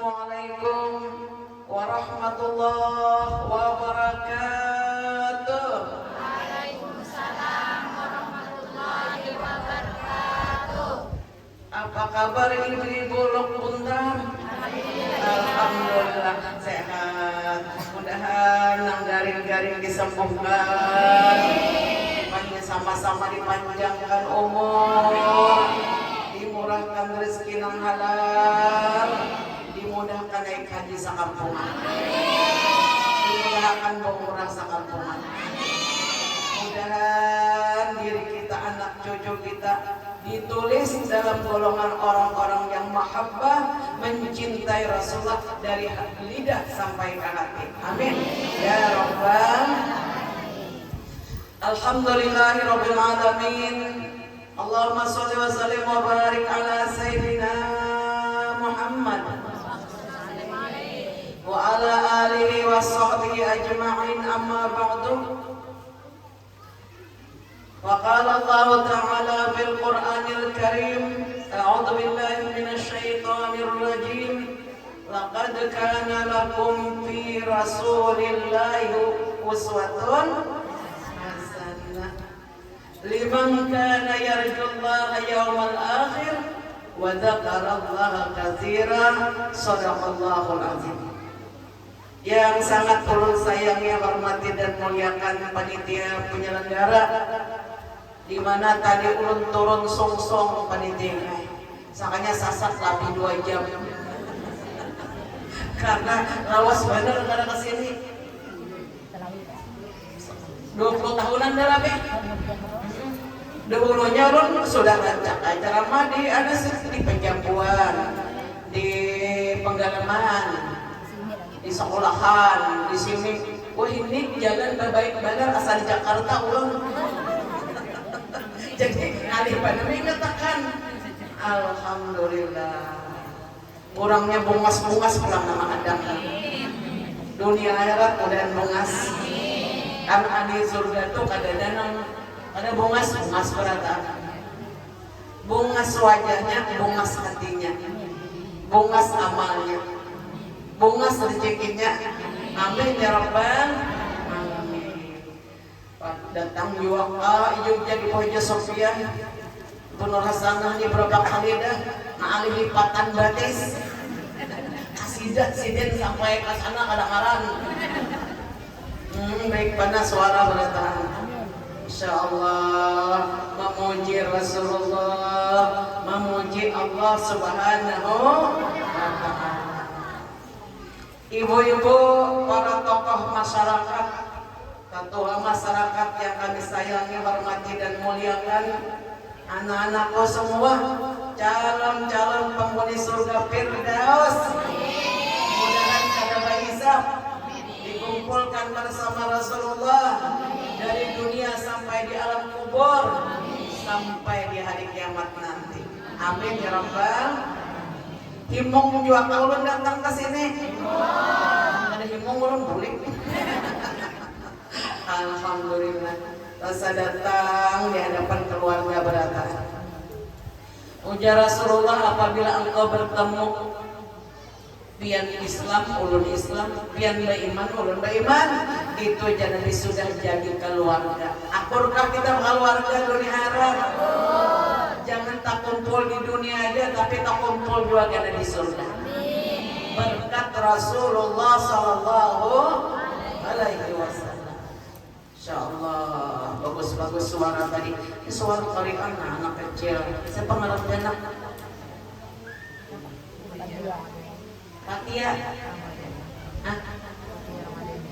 Assalamualaikum warahmatullahi wabarakatuh. Waalaikumsalam warahmatullahi wabarakatuh. Apa kabar ibu-ibu Lokbuntan? Alhamdulillah sehat. Mudah-mudahan yang garing-garing disembuhkan. Banyak sama-sama dipanjangkan umur, dimurahkan rezeki yang halal, dimudahkan naik haji sakampungan, dimudahkan murah sakampungan. Mudahan diri kita, anak cucu kita ditulis dalam golongan orang-orang yang mahabbah, mencintai Rasulullah dari lidah sampai ke hati. Amin ya rabbal. Alhamdulillahi rabbil alamin. Allahumma sholli wa sallim wa barik ala sayyidina Muhammad wa ala alihi wa sahbihi ajma'in, amma ba'du. وقال الله تعالى في القرآن الكريم أعوذ بالله من الشيطان الرجيم لقد كان لكم في رسول الله أسوة حسنة لمن كان يرجو الله يوم الآخر وذكر الله كثيرا صدق الله العظيم. Yang sangat ulun sayangnya, hormati dan muliakan panitia penyelenggara, di mana tadi ulun turun song-song panitia, sakanya sasak lebih 2 jam karena lawas bener karena kesini 20 tahunan dah lebih. Dahulunya ulun sudah rancak acara mah ada di Penjampuan, di Penggalaman, di sekolahan, di sini. Wah ini jalan baik benar asal di Jakarta ulun. Jadi alih pandemi katakan alhamdulillah. Kurangnya bungas-bungas pulang nama adang. Dunia akhirat kemudian bungas. Kan di surga tuh kadang-kadang ada bungas berata. Bungas wajahnya, bungas hatinya, bungas amalnya, bungas rezekinya. Amin ya rabbal. Datang juga jadi Haji Sofia Bunur Hasanah di berapa kali dah alih lipatan batis kasidah siden sampai ke sana kadang-kadang. Baik panas suara berataan. Insyaallah memuji Rasulullah, memuji Allah Subhanahu wa ta'ala. Ibu-ibu, para tokoh masyarakat, ketua masyarakat yang kami sayangi, hormati dan muliakan, anak-anakku semua, calon-calon penghuni surga Firdaus, mudah-mudahan kada bahisab dikumpulkan bersama Rasulullah dari dunia sampai di alam kubur, sampai di hari kiamat nanti. Amin ya rabbal. Himung juga ulun datang ke sini. Ada himung ulun bulik. Alhamdulillah, rasa datang di hadapan keluarga berata. Ujar Rasulullah, apabila engkau bertemu pian Islam, ulun Islam, pian beriman, ulun beriman, itu jadi sudah jadi keluarga. Akurkah kita keluarga dunia akhirat? Jangan tak kumpul di dunia aja, tapi tak kumpul juga ada di surga. Berkat Rasulullah sallallahu alaihi wasallam. Insyaallah bagus-bagus suara tadi. Ini suara karian anak kecil. Saya pengarap anak. Fatia.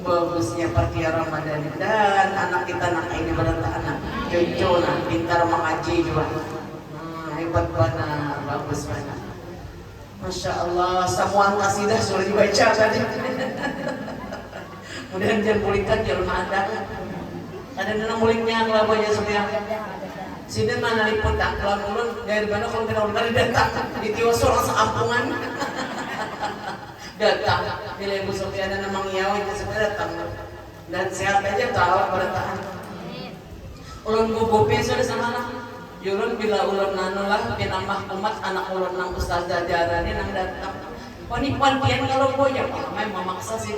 Bagusnya Fatia Ramadan, dan anak kita anak ini berata anak cucu nah pintar mengaji juga. Hebat banget, bagus banget. Masya Allah, semua kasidah sudah dibaca tadi. Kemudian jangan pulihkan jalan ada. Ada nang muliknya kelabanya sebenarnya. Sini mana liput tak kelam ulun dari mana kalau kita udah datang di Tioso langsung ampungan. Datang bila Ibu Sofiana namang Yawa itu sudah datang dan sehat aja tahu bertahan. Ulun gugupi sudah sama lah. Ulun bila ulun nanulah pinamah umat anak ulun nang ustazah jarani nang datang Wanit-wantian kalau boya, main memaksa sih.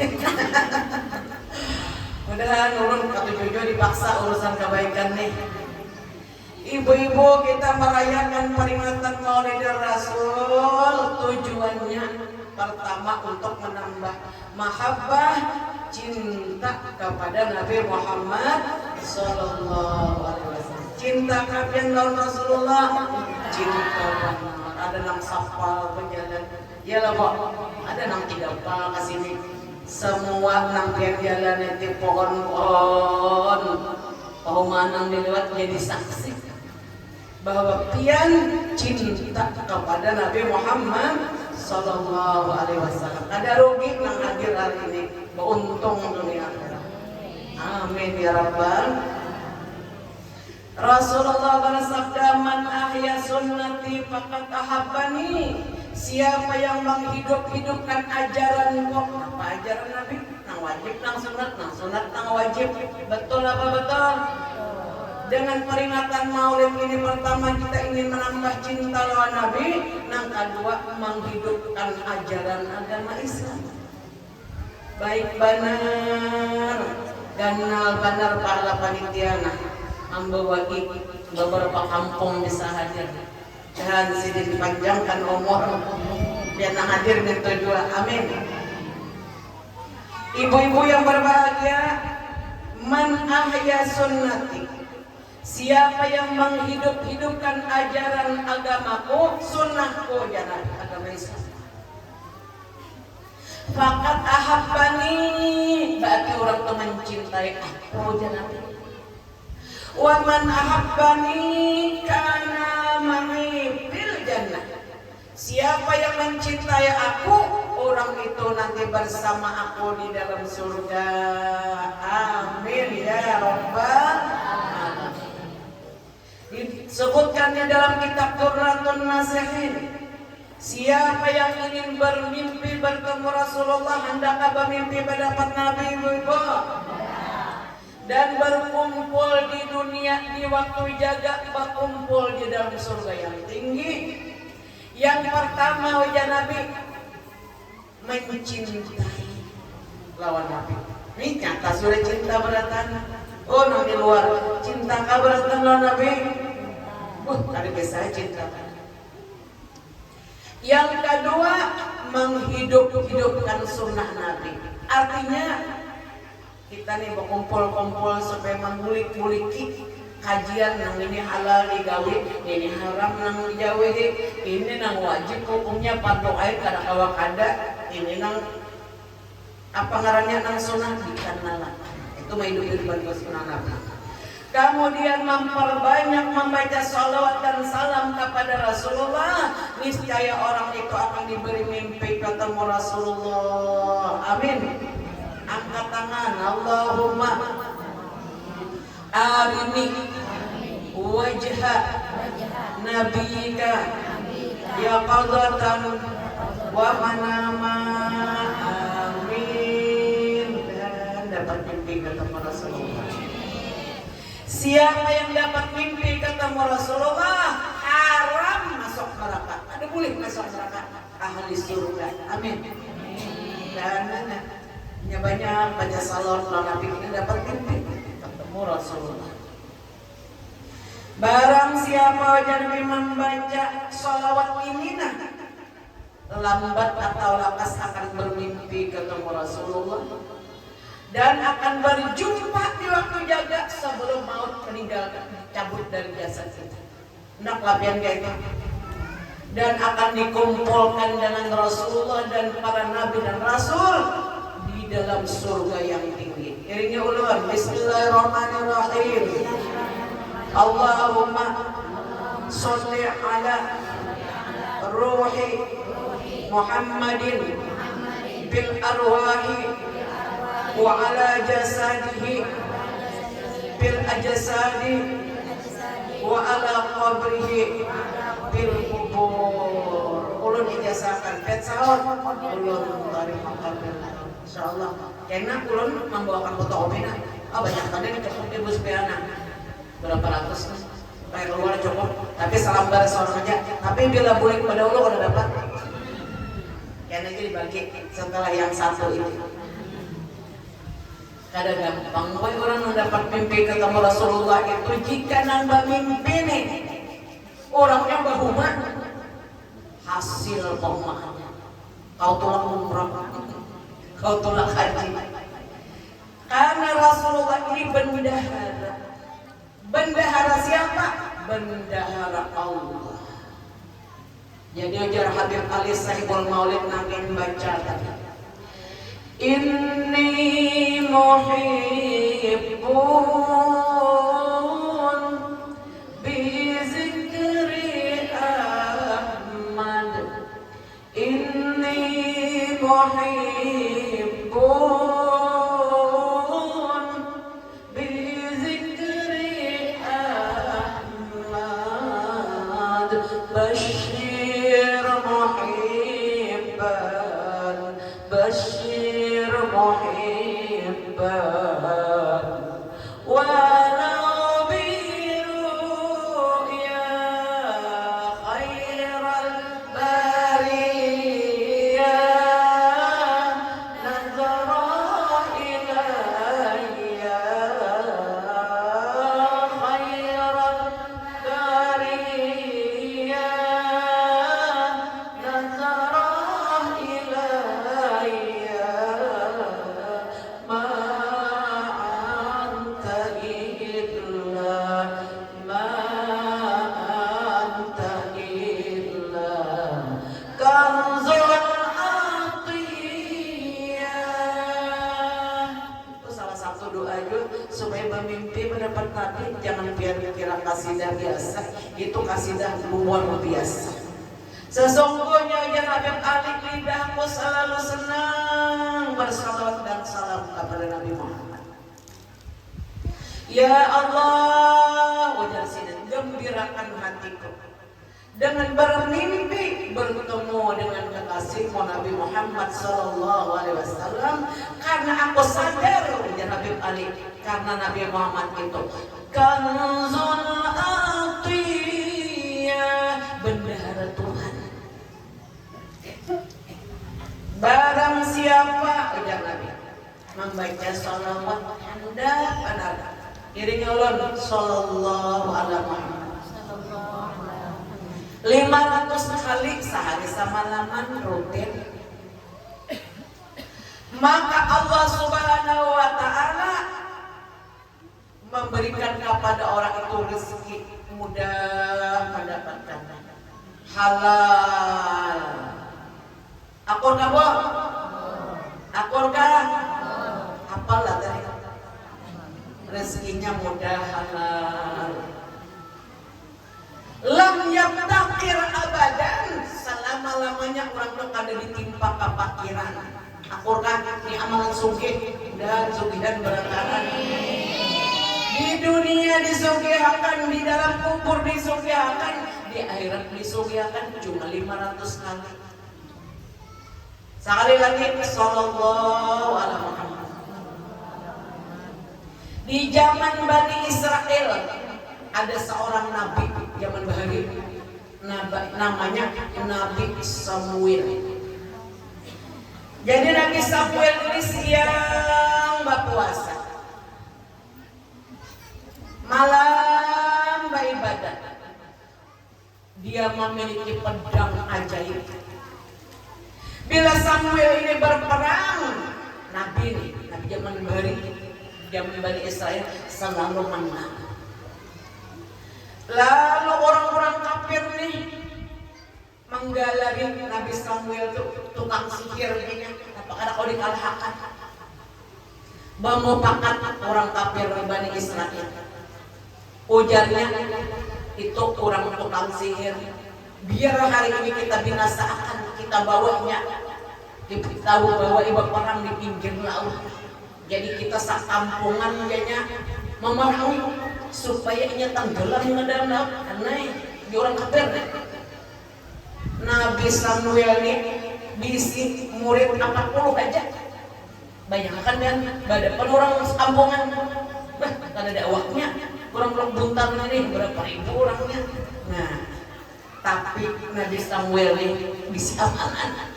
Mudah-mudahan ulun kata Jojo dipaksa urusan kebaikan nih. Ibu-ibu, kita merayakan peringatan Maulid Rasul. Tujuannya pertama untuk menambah mahabbah, cinta kepada Nabi Muhammad Sallallahu Alaihi Wasallam. Cinta kalian lawan Rasulullah, cinta benar. Ada nang sapal berjalan, ya lah Pak. Ada nang tiga pal kesini. Semua nang jalan nanti pohon-pohon, pohon manang dilewat jadi saksi bahwa pian cinta kepada Nabi Muhammad Sallallahu Alaihi Wasallam. Ada rugi nang hadir hari ini, beruntung dunia akhirat. Amin ya Rabbal. Rasulullah bersabda, man ahya sunnati faqad ahabbani. Siapa yang menghidup-hidupkan ajaranku. Apa ajaran Nabi? Nang wajib, nang sunat, nang wajib. Betul apa betul? Dengan peringatan Maulid ini, pertama kita ingin menambah cinta lawan Nabi, nang kedua menghidupkan ajaran agama Islam. Baik benar, ganal benar pahala panitiana, membawa beberapa kampung bisa hadir. Dan sini dipanjangkan umur biar hadir minta dua, amin. Ibu-ibu yang berbahagia, man ahya sunnati. Siapa yang menghidup-hidupkan ajaran agamaku, sunnahku, jangan agama Islam. Fakat ahabbani, berarti orang itu mencintai aku, jangan. Wa man ahabbani kana ma'i fil jannah. Siapa yang mencintai aku, orang itu nanti bersama aku di dalam surga. Amin ya Rabbal alamin. Disebutkannya dalam kitab Qurratun Nasihin, siapa yang ingin bermimpi bertemu Rasulullah, hendaklah bermimpi mendapat Nabi Ibu dan berkumpul di dunia di waktu jaga, berkumpul di dalam surga yang tinggi. Yang pertama wajah Nabi mencintai lawan Nabi. Ini nyata sudah cinta beratan. Oh, nanti luar cinta kabaratan lawan Nabi. Tadi biasa cinta. Yang kedua menghidup-hidupkan sunnah Nabi. Artinya kita nih berkumpul-kumpul supaya mengulik-uliki kajian nang ini halal digawe, ini haram nang dijauhi, ini nang wajib hukumnya fardu ain kada kawa kada, ini nang apa ngarannya nang sunnah dikenal. Itu mah hidup-hidupan sunnah Nabi. Kemudian memperbanyak membaca salawat dan salam kepada Rasulullah, niscaya orang itu akan diberi mimpi ketemu Rasulullah. Amin. Angkat tangan, Allahumma arini wajha nabiyika ya qadatan wa manama. Amin. Dan dapat mimpi ketemu Rasulullah. Siapa yang dapat mimpi ketemu Rasulullah, haram masuk neraka. Ada boleh masuk neraka, ahli surga. Amin. Dan banyak baca salawat Nabi ini dapat mimpi ketemu Rasulullah. Barang siapa yang membaca salawat ini lambat atau lakas akan bermimpi ketemu Rasulullah dan akan berjumpa di waktu jaga sebelum maut meninggalkan, cabut dari jasad kita. Nak lapian kayak itu. Dan akan dikumpulkan dengan Rasulullah dan para nabi dan rasul di dalam surga yang tinggi. Iringnya ulun, bismillahirrahmanirrahim. Allahumma sholli ala ruhi Muhammadin bil arwahi wa ala jasadihi bil ajsadi wa ala qabrihi bil kubur. Ulun ijazahkan pet sahur ulun dari makabir insyaallah. Karena ulun membawakan foto omina. Banyak tadi cukup di bus piana berapa ratus supaya keluar cukup. Tapi salam dari seorang aja. Tapi bila boleh pada ulun udah dapat Karena jadi dibagi setelah yang satu itu. Kada gampang, boy orang mendapat mimpi ketemu Rasulullah itu jika nambah mimpi nih orangnya bahuma hasil pomahnya. Kau tolak umrah, kau tolak haji. Karena Rasulullah ini bendahara. Bendahara siapa? Bendahara Allah. Jadi ujar Habib Ali Sahibul Maulid nanti membaca tadi. Inni muhibbun bi zikri Ahmad. Inni muhibbun bi zikri Ahmad. Bashir muhibban, bashir muhibban, walau biru'ya khairal bariyah nazara ilayya khairal bariyah nazara ilayya ma anta illa kanzul atiyah. Itu salah satu doa juga supaya bermimpi mendapat Nabi. Jangan kira kasidah biasa, itu kasidah luar biasa. Sesungguhnya ya Habib Ali, lidahku selalu senang bersalawat dan salam kepada Nabi Muhammad. Ya Allah, ujar sini gembirakan hatiku dengan bermimpi bertemu dengan kekasihmu Nabi Muhammad Sallallahu Alaihi Wasallam, karena aku sadar ujar Habib Ali, karena Nabi Muhammad itu kanzul atiyah, bendahara Tuhan. Barang siapa ujar Nabi membaca salawat hendak benar iringi ulun sallallahu alaihi Muhammad 500 kali sehari semalaman rutin, maka Allah Subhanahu wa taala memberikan kepada orang itu rezeki mudah mendapatkan halal. Akur kah, Bu? Akur kah? Apalah tadi? Rezekinya mudah halal. Lam yabtakir abadan, selama-lamanya orang itu kada ditimpa kepakiran. Akur kah? Ini amalan sugih dan sugihan berantakan. Di dunia disugihakan, di dalam kubur disugihakan, di akhirat disugihakan cuma 500 kali. Sekali lagi sallallahu alaihi Muhammad. Di zaman Bani Israel ada seorang nabi zaman bahari, namanya Nabi Samuel. Jadi Nabi Samuel ini siang berpuasa, malam beribadah. Dia memiliki pedang ajaib. Bila Samuel ini berperang, Nabi zaman Bani Israel selalu menang. Lalu orang-orang kafir nih menggalari Nabi Samuel itu tukang sihir gini, apakah kau dikalahkan? Mau pakat orang kafir Bani Israel. Ujarnya itu orang tukang sihir. Biar hari ini kita binasakan, kita bawanya, kita bawa ibu perang di pinggir laut. Jadi kita sakampungan kayaknya memerangi supaya ini tenggelam ke dalam laut. Karena di orang kafir. Nabi Samuel ini bisi murid 40 aja. Bayangkan kan, badapan orang kampungan, kan ada dakwahnya, orang-orang buntan ini berapa ribu orangnya. Nah, tapi Nabi Samuel ini bisa amanan.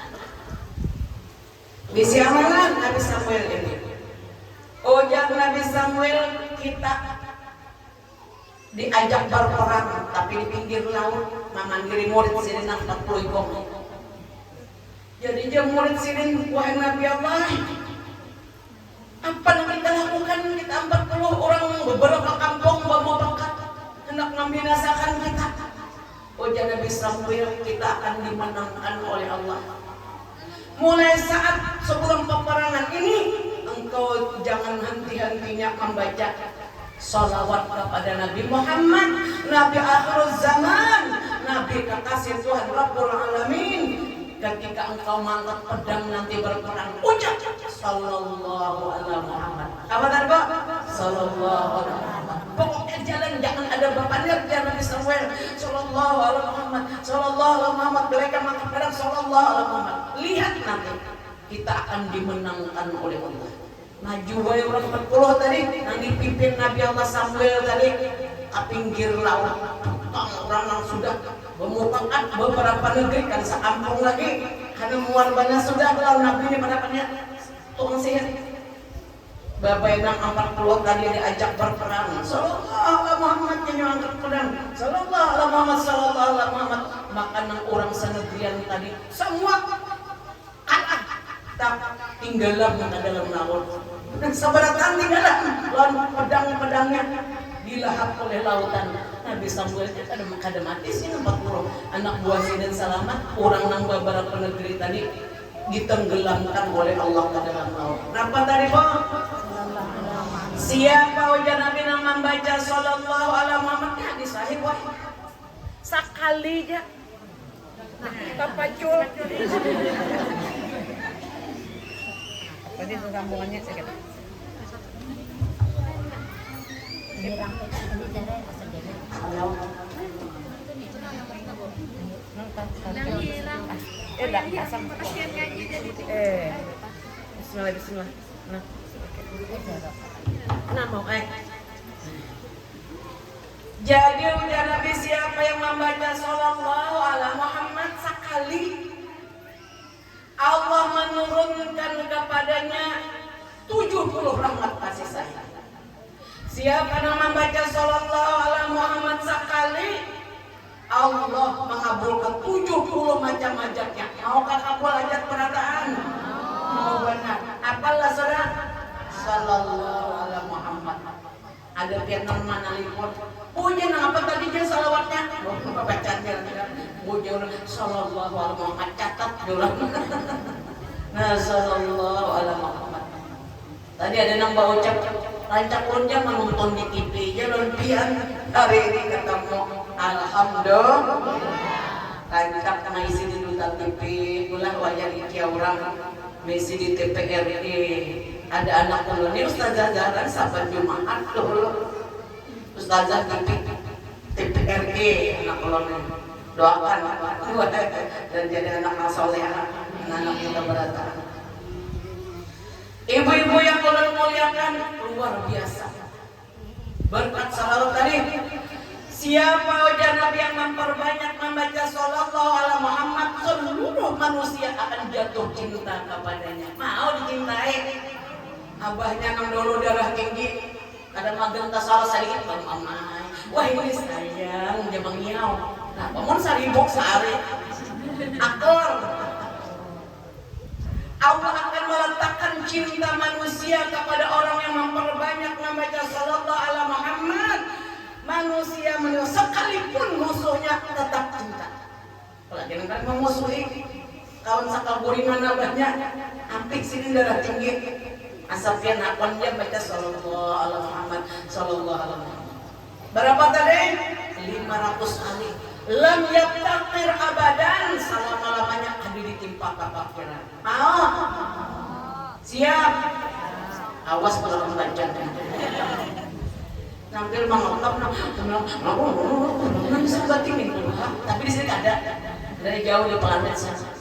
Misi amalan Nabi Samuel ini. Ojak Nabi Samuel kita diajak berperang, tapi di pinggir laut mamandiri murid sini nang 40 ikong. Jadi dia murid sini, wahai Nabi Allah, apa yang kita lakukan? Kita 40 orang beberapa kampung bawa bakat hendak membinasakan kita. Ojak Nabi Samuel, kita akan dimenangkan oleh Allah. Mulai saat sebelum peperangan ini, engkau jangan henti-hentinya membaca salawat kepada Nabi Muhammad, Nabi akhir zaman, Nabi kekasih Tuhan Rabbul Alamin. Ketika engkau mengangkat pedang nanti berperang, ucap sallallahu alaihi Muhammad. Apa tadi Pak? Sallallahu alaihi Muhammad. Pokoknya jalan jangan ada bapaknya biar Nabi Samuel sallallahu alaihi Muhammad, sallallahu alaihi Muhammad. Mereka mengangkat pedang sallallahu alaihi Muhammad. Lihat nanti kita akan dimenangkan oleh Allah. Maju wae orang 40 tadi yang dipimpin Nabi Allah Samuel tadi ke pinggir laut. Orang yang sudah memukakan beberapa negeri kan sekampung lagi karena muarbanya sudah kalau Nabi ini pada tukang sihir. Bapak yang 40 tadi diajak berperang. Sallallahu alaihi Muhammad yang angkat pedang. Sallallahu alaihi Muhammad, sallallahu alaihi Muhammad. Maka orang senegrian tadi semua kalah. Tak tinggalan ke dalam laut. Seberatan tinggalan lawan pedang-pedangnya dilahap oleh lautan. Nabi Samuel kada mati sih 40 anak buah si dan selamat. Orang nang beberapa negeri tadi ditenggelamkan oleh Allah ke dalam laut. Kenapa tadi Pak? Siapa wajah Nabi yang membaca sallallahu alaihi Muhammad? Hadis sahih wah. Sekali aja. Kapacul. Tadi sambungannya sedikit. Bismillah. Nah mau Jadi udah Nabi siapa yang membaca sallallahu alaihi Muhammad sekali Allah menurunkan kepadanya 70 rahmat kasih sayang. Siapa yang membaca sallallahu alaihi Muhammad sekali Allah mengabulkan 70 macam hajatnya. Maukah kabul hajat perataan? Mau benar. Apalah saudara? Sallallahu alaihi Muhammad. Ada pianon mana liput? Punya apa tadi dia salawatnya? Bacanya punya sallallahu alaihi Muhammad catat dulu. Nah sallallahu alaihi Muhammad. Tadi ada yang bawa ucap rancak lonjang menonton di TV jalan pian hari ini ketemu alhamdulillah rancak mengisi di duta TV ulah wajah ikia orang mengisi di TPRI ada anak dulu ini Ustazah Zahra sahabat Jumat dulu Ustazah TPRI anak ulun doakan dan jadi anak soleh anak kita berata. Ibu-ibu yang ulun muliakan luar biasa berkat salawat tadi. Siapa wajah Nabi yang memperbanyak membaca sallallahu alaihi Muhammad, seluruh manusia akan jatuh cinta kepadanya. Mau dicintai. Abahnya nang dulu darah tinggi ada magang tasawuf sedikit bang amai. Wah ini sayang jamang nyau. Nah, pamun saribok sehari. Akor. Allah akan meletakkan cinta manusia kepada orang yang memperbanyak membaca sallallahu alaihi Muhammad. Manusia sekalipun musuhnya tetap cinta. Kalau jangan memusuhi kawan sakaburingan abahnya, ampik sini darah tinggi. Asapian akon dia baca sallallahu alaihi Muhammad, sallallahu alaihi Muhammad. Berapa tadi? 500 kali. Lam yabtaqir abadan selama-lamanya ada ditimpa kapakiran. Mau? Siap? Awas kalau membaca. Nampil mengotop, bisa batin nih. Tapi di sini ada dari jauh di planet sana.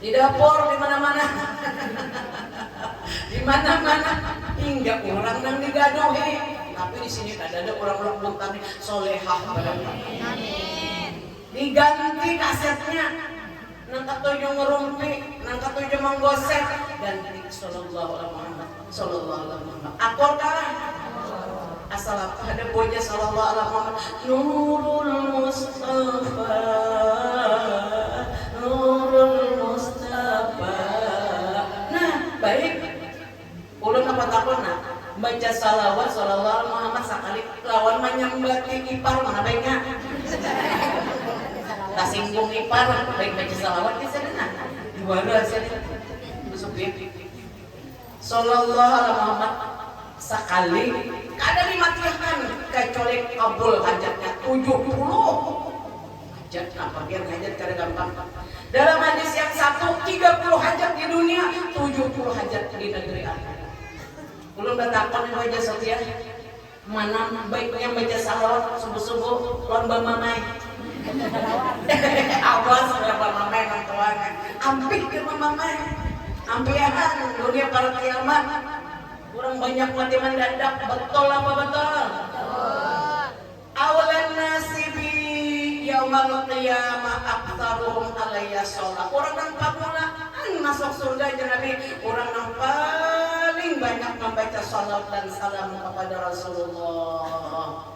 Di dapur, di mana-mana, di mana-mana hingga orang yang digadohi. Tapi di sini ada orang-orang bukan solehah. Amin. Diganti kasetnya. nang katujuh ngerumpi, nang katujuh menggosek, ganti sallallahu alaihi Muhammad, sallallahu alaihi Muhammad. Akor kan? Asal apa ada boja sallallahu alaihi Muhammad. Nurul Mustafa, Nurul Mustafa. Nah, baik. Ulun apa takona? Baca salawat sallallahu alaihi Muhammad sekali lawan menyembati ipar mana baiknya. Tak singgung ipar, baik baca salawat di sana. Juara saja. Besok sallallahu alaihi Muhammad sekali kada dimatikan kecuali kabul hajatnya 70 hajat apa biar hajat kada gampang. Dalam hadis yang satu 30 hajat di dunia, 70 hajat di negeri akhirat. Belum bertakon yang baca setia mana baiknya baca salawat subuh-subuh lomba mamai. Awas berapa mamai nantuan. Ampik ke mamai. Ampiahan dunia para kiamat. Kurang banyak mati mendadak, betul apa betul? Awalan nasibi yaumal qiyamah aktsaruhum alayya sholat. Orang yang pamulaan masuk surga aja Nabi. Orang yang paling banyak membaca salat dan salam kepada Rasulullah.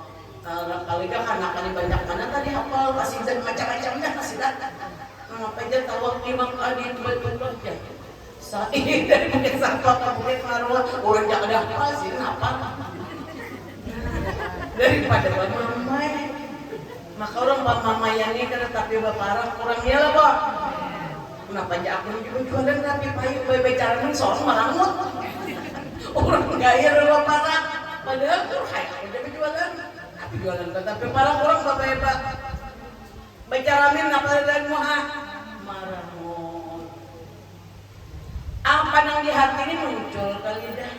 Kali kan anak kali banyak mana tadi hafal kasidah macam-macamnya kasidah. Apa aja tawak imam adi betul aja. Saya dari mungkin sahabat mungkin marwah orang jangan ada apa sih apa daripada mamai maka orang mamai yang ini kan tapi bapak kurang ya lah pak kenapa aja aku juga jualan tapi payung bicara pun soal marangut orang gaya bapak padahal tuh kayak udah jualan tapi jualan tapi para orang bapak bicara min apa dan muha marah. Apa yang di hati ini muncul kali dah.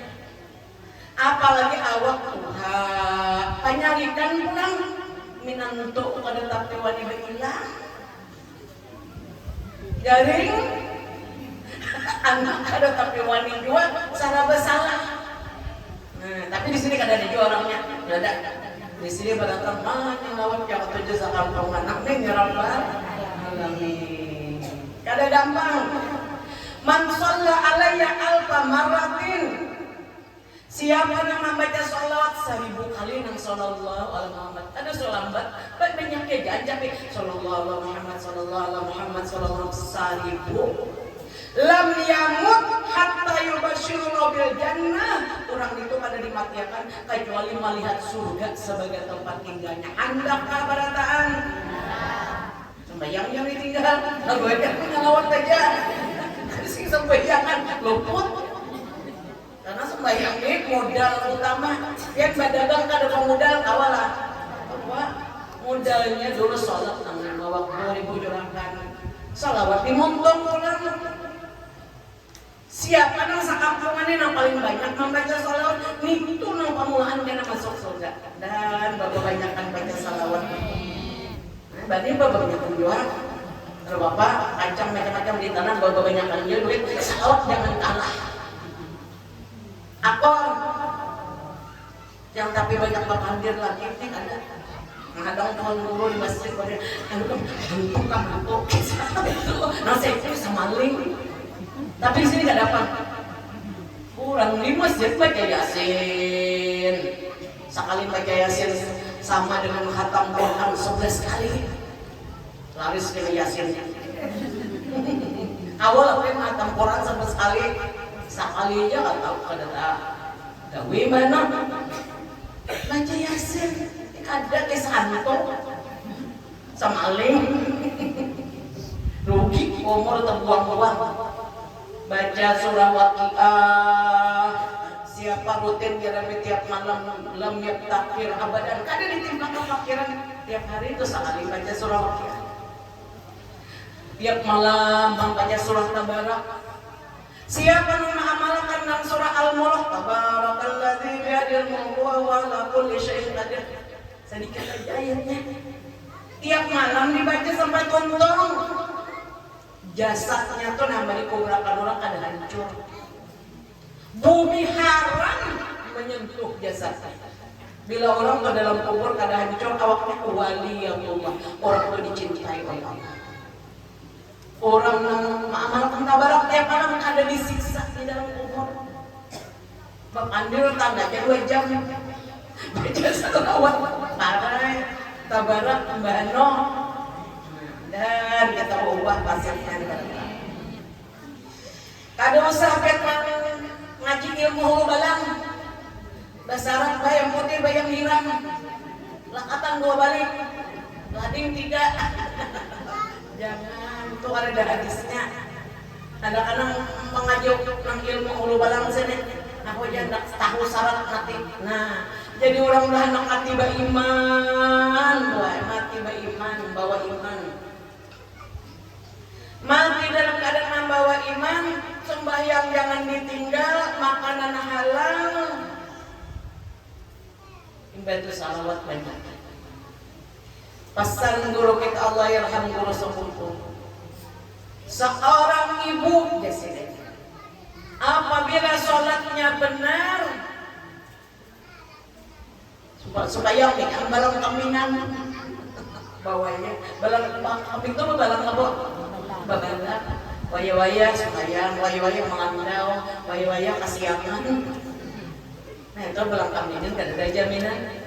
Apalagi awak Tuhan penyalikan pulang minantuk pada tapi wani hilang. Garing anak ada tapi wani dua salah bersalah. Nah, tapi di sini kada ada juga orangnya. Ada. Di sini pada teman yang lawan yang tujuh sakampung anak nih nyeraplah. Alamin. Kada gampang. Man shalla alayya alfa marratin. Siapa yang membaca salawat 1000 kali nang sallallahu alaihi Muhammad. Ada salambat, banyak ya janjak sallallahu alaihi Muhammad sallallahu alaihi Muhammad sallallahu 1000. Lam yamut hatta yubasyiru bil jannah. Orang itu pada dimatikan kecuali melihat surga sebagai tempat tinggalnya. Andakah barataan? Sembayang yang ditinggal, lalu aja ngalawat aja. Sing sembayangan luput karena sembayang ini modal utama yang berdagang kada pemodal kawalah apa modalnya dulu sholat tangan waktu dibujurkan salawat dimontok pulang. Siapa nang sakampungan ini yang paling banyak membaca salawat itu nang pamulaan kena masuk surga dan bapak banyakkan baca salawat. Berarti bapak banyak jual. Kalau bapak kacang macam-macam di tanah bapak banyak anjir duit salawat jangan kalah. Akor yang tapi banyak bakandir lagi ini ada ngadang tahun dulu di masjid pada aduh bentuk kamu nasi itu sama ling tapi di sini nggak dapat kurang di masjid baca yasin sekali baca yasin sama dengan khatam Quran 11 kali laris ke yasin awal aku khatam Quran 11 kali sekali aja nggak tahu kada tahu gimana baca yasin ada kesanto sama ling rugi umur terbuang-buang baca surah Waqiah siapa rutin jarang tiap malam lam yaktakir abadan kada ditimpa kefakiran tiap hari itu sekali baca surah Waqiah tiap malam membaca surah Tabarak. Siapa yang mengamalkan dalam surah Al-Mulk tabarakalladzi biyadil mulku wa huwa ala kulli syai'in qadir. Sedikit aja ayatnya. Tiap malam dibaca sampai tuntung. Jasadnya tuh nambah dikubrakan orang kada hancur. Bumi haram menyentuh jasadnya. Bila orang ke dalam kubur kada hancur awaknya wali yang Allah. Orang itu dicintai oleh Allah. Orang yang mengamalkan tabarak tiap malam ada disiksa di dalam kubur. Bapandir tangganya 2 jam. Baca selawat parah tabarak mbano dan kita ubah pasirnya. Kada usah ngaji ilmu hulu balang. Basarat bayang putih bayang hiram. Lakatan 2 balik. Lading 3. Jangan, itu ada hadisnya. Kadang-kadang mengajuk ng ilmu hulu balang sini. Aku jangan tahu syarat mati. Nah, jadi orang udah nak mati ba iman, mati ba iman, bawa iman. Mati dalam keadaan membawa iman, sembahyang jangan ditinggal, makanan halal. Ibadah salawat banyak. Pesan guru kita Allah yarham guru sepupu. Seorang ibu jasida, apabila sholatnya benar, supaya nih yang balang kaminan bawahnya balang kambing itu balang apa? Babala, waya-waya supaya waya-waya mengandau, waya-waya kasihangan. Nah itu balang kaminan kan ada jaminan.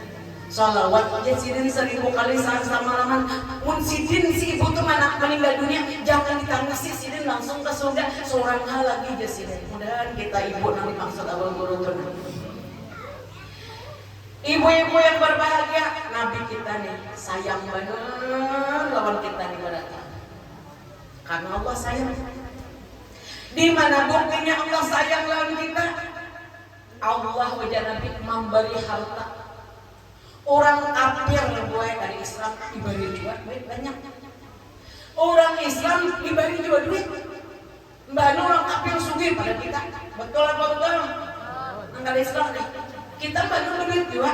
Sholawat aja sidin 1000 kali saat semalaman. Mun sidin si ibu tuh mana meninggal dunia, jangan ditangisi sidin langsung ke surga. Seorang hal lagi aja sidin. Mudah-mudahan kita ibu nanti maksud abang guru tuh. Ibu-ibu yang berbahagia, Nabi kita nih sayang bener lawan kita nih berarti. Karena Allah sayang. Di mana buktinya Allah sayang lawan kita? Allah wajah Nabi memberi harta. Orang kafir gue dari Islam diberi juga duit banyak. Orang Islam diberi juga duit. Mbak orang kafir sugih pada kita. Betul apa betul? Angkat Islam nih. Kita bantu duit juga.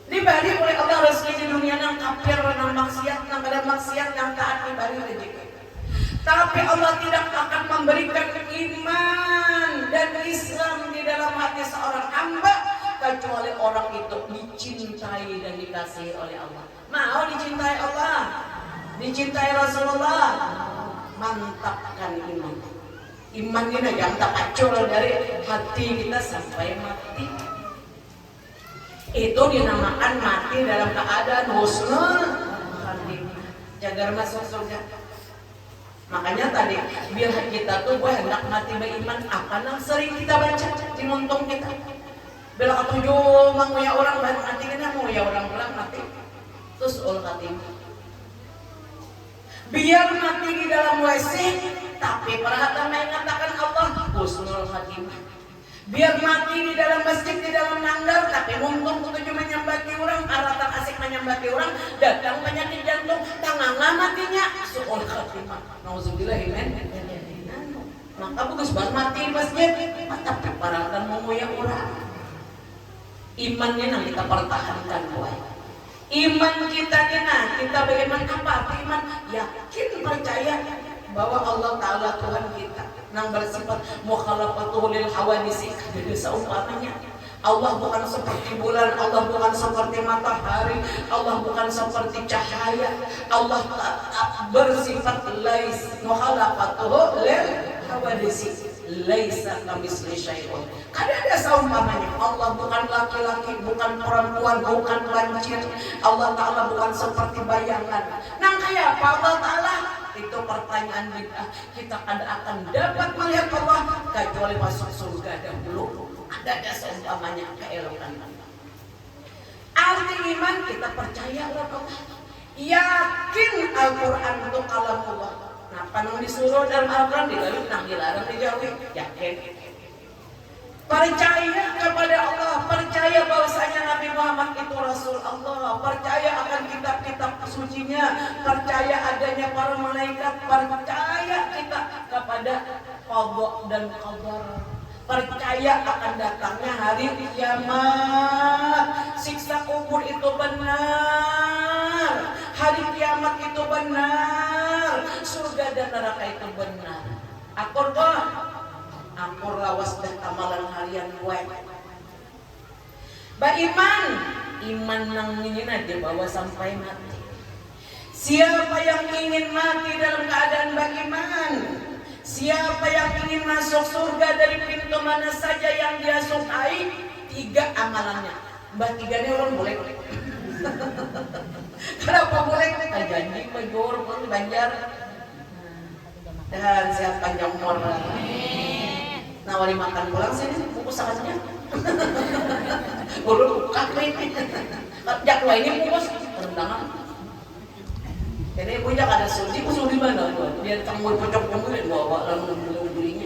Diberi oleh Allah rezeki di dunia yang kafir, yang maksiat, yang ada maksiat, yang taat diberi rezeki. Tapi Allah tidak akan memberikan iman dan Islam di dalam hati seorang hamba kecuali orang itu dicintai dan dikasihi oleh Allah. Mau dicintai Allah, dicintai Rasulullah, mantapkan iman. Iman ini jangan tak acur dari hati kita sampai mati. Itu dinamakan mati dalam keadaan husnul khatimah. Jagar masuk surga. Makanya tadi biar kita tuh hendak mati beriman, apa yang sering kita baca di muntung kita. Bila ketujuh menguya orang baru mati kena menguya orang pulang mati. Terus ul khatimah. Biar mati di dalam WC, tapi perhatian mengatakan Allah husnul khatimah. Biar mati di dalam masjid, di dalam nanggar, tapi muntung ketujuh menyambati orang, aratan asik menyambati orang, datang penyakit jantung, tangan matinya suul khatimah. Nauzubillah iman. Maka bagus banget mati di masjid, tapi perhatian menguya orang. Imannya yang kita pertahankan boy. Iman kita kita beriman apa? Iman yakin percaya bahwa Allah Ta'ala Tuhan kita yang bersifat mukhalafatul lil hawadisi. Jadi seumpamanya Allah bukan seperti bulan, Allah bukan seperti matahari, Allah bukan seperti cahaya. Allah bersifat lais mukhalafatul lil hawadisi. Laisa kamitsli syai'un. Kada ada seumpamanya. Allah bukan laki-laki, bukan perempuan, bukan lancir. Allah Ta'ala bukan seperti bayangan. Nang kaya apa Allah Ta'ala? Itu pertanyaan bid'ah. Kita kada akan dapat melihat Allah kecuali masuk surga dahulu. Ada seumpamanya keelokan. Arti iman kita percaya Allah. Yakin Al-Quran itu kalamullah. Nah, panung disuruh dalam Al-Quran dilalui, nang dilarang dijauhi. Yakin. Percaya kepada Allah, percaya bahwasanya Nabi Muhammad itu Rasul Allah, percaya akan kitab-kitab sucinya, percaya adanya para malaikat, percaya kita kepada qada dan qadar, percaya akan datangnya hari kiamat, siksa kubur itu benar, hari kiamat itu benar, surga dan neraka itu benar. Akur kok? Akur lawas dan amalan harian gue. Iman nang ini dibawa sampai mati. Siapa yang ingin mati dalam keadaan beriman? Siapa yang ingin masuk surga dari pintu mana saja yang dia sukai? 3 amalannya. Mbak 3 ini orang boleh. Kenapa boleh? Janji major, banjar. Dan sehat panjang umur. Nawari makan pulang sini, bungkus sangatnya. Bulu kakek. Jakwa ini bungkus rendangan. Jadi punya ada sudi, sudi mana tuh? Dia tanggung pojok kemudian bawa lalu belinya.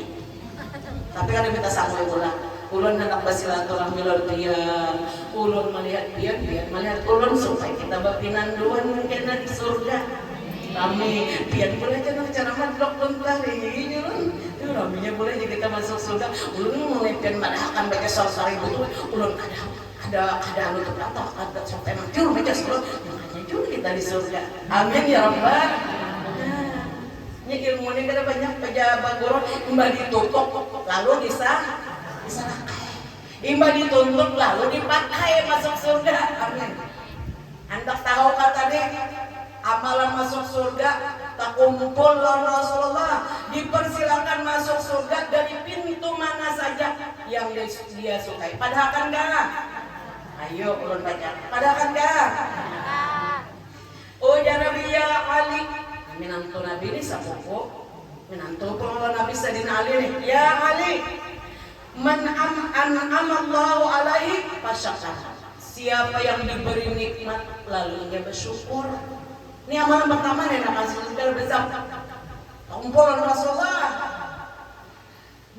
Tapi kan minta sama ulang. Ulun hendak bersilaturahmi lor pian, ulun melihat pian melihat ulun supaya kita bapinan duluan mungkin di surga. Kami pian boleh jangan cara madlok bentar ini ulun. Itu raminya boleh jadi kita masuk surga. Ulun mulai pian akan baca sore itu ulun ada anu untuk ada sampai mati baca surga. Kita di surga. Amin ya Rabbal. Ini ilmu ini kada banyak pejabat guru imbah ditutup lalu bisa imbah dituntut lalu dipakai masuk surga. Amin. Anda tahu kata nih amalan masuk surga tak kumpul Rasulullah dipersilakan masuk surga dari pintu mana saja yang dia sukai. Padahal kan enggak. Ayo ulun baca. Padahal kan enggak. Oh ya Nabi ya Ali, menantu Nabi ini sepupu, menantu kalau Nabi Sayyidina Ali nih, ya Ali, man an'amallahu alaihi fasyakar. Siapa yang diberi nikmat lalu dia bersyukur. Ini amalan pertama nih nak kasih segala besar. Kumpulan Rasulullah.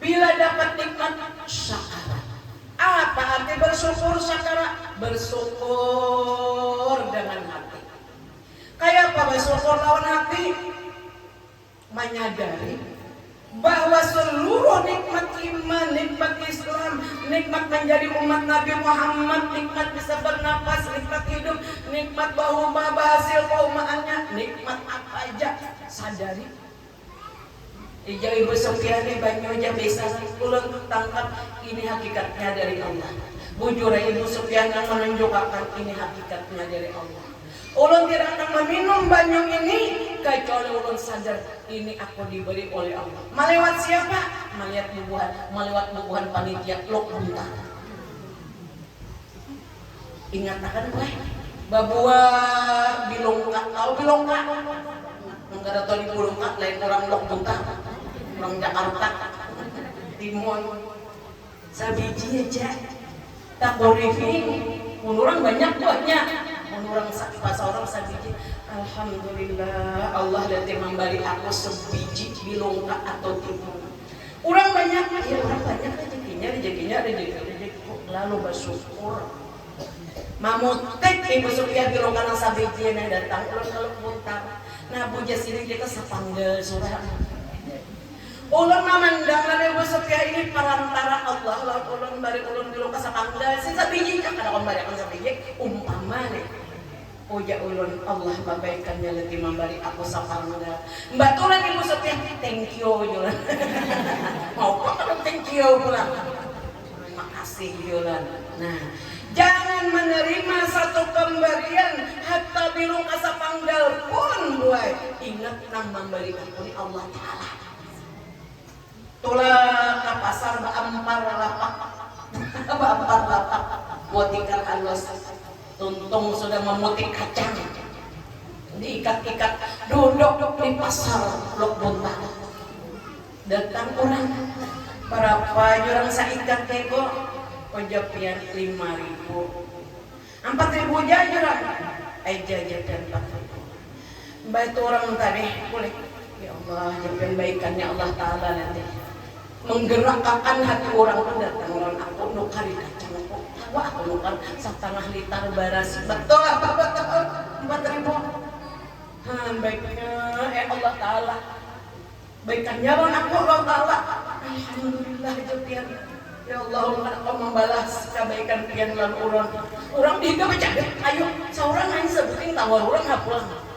Bila dapat nikmat syakar. Apa arti bersyukur syakara? Bersyukur dengan hati. Kayak apa bersyukur lawan hati? Menyadari bahwa seluruh nikmat iman, nikmat Islam, nikmat menjadi umat Nabi Muhammad, nikmat bisa bernapas, nikmat hidup, nikmat bahu hasil kaumaannya, nikmat apa aja sadari. Ija Ibu Sofia ini banyak aja bisa pulang tangkap ini hakikatnya dari Allah. Bujur Ibu Sofia yang menunjukkan ini hakikatnya dari Allah. Ulun tidak akan meminum banyu ini kecuali ulun sadar ini aku diberi oleh Allah. Melewat siapa? Melewat bubuhan panitia lok buntah. Ingat akan gue babua bilongka, tahu bilongka? Enggak ada tahu di bilongka, lain orang lok buntah, orang Jakarta, Timur. Sabiji aja, tak boleh orang banyak. Orang sakit pas orang sabiji. Alhamdulillah Allah datang memberi aku sebiji bilongka atau timun. Orang banyak rezekinya lalu bersyukur. Mamutek Ibu Sofia bilongka nang sabiji yang datang ulang kalau putar. Nah buja sini kita sepanggil surah. Ulun memandang Ibu Sofia ini perantara Allah lalu ulun bari ulun bilongka sepanggil si sabiji kada kon bari sabiji umpama nih. Uja ulun Allah babaikannya lagi memberi aku sapangga. Mbak tulan Ibu Sofia thank you julan. Mau kok thank you pulang. Terima kasih julan. Nah, jangan menerima satu pemberian hatta bilung kasapanggal pun buai. Ingat nang memberi ampuni Allah Taala. Tulah ke pasar baampar lapak. Baampar lapak. Botikan halus. Tuntung sudah memutik kacang, diikat-ikat, duduk di pasar Lok Buntang. Datang orang, berapa jurang saikat teko, ojapian 5.000, 4.000 jurang, jajan 4.000. Baik orang tadi, boleh, ya Allah, japian baikannya Allah Taala nanti menggerakkan hati orang itu datang orang aku nukari kacang aku. Wah, aku nukan 1,5 liter beras. Betul apa betul? 4.000. Baiknya Allah Taala. Baikannya orang aku Allah Taala. Alhamdulillah japian. Ya Allah, engkau membalas kebaikan pian lan urang. Urang dihidup aja. Ayo, seorang aja sebutin tawar urang hapulang.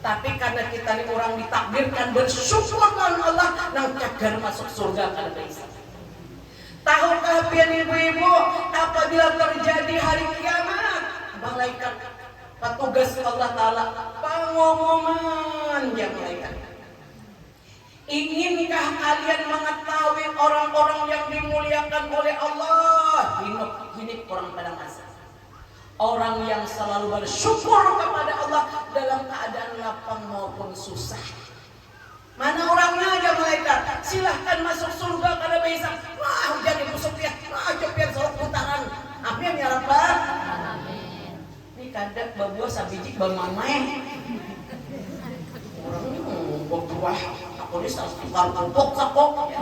Tapi karena kita ini orang ditakdirkan bersyukur dengan Allah nang cagar masuk surga kada bisa. Tahukah pian ibu-ibu apabila terjadi hari kiamat malaikat petugas Allah Taala pengumuman ya malaikat. Inginkah kalian mengetahui orang-orang yang dimuliakan oleh Allah? Ini orang pada masa. Orang yang selalu bersyukur kepada Allah dalam keadaan lapang maupun susah. Mana orangnya aja malaikat? Silahkan masuk surga kada bisa. Wah, jadi musuh ya. Wah, copian solok putaran. Amin ya Rabbal. Amin. Ini kadang bawa sabiji bamamai. Orangnya buah aku ini tukar pupuk sapok.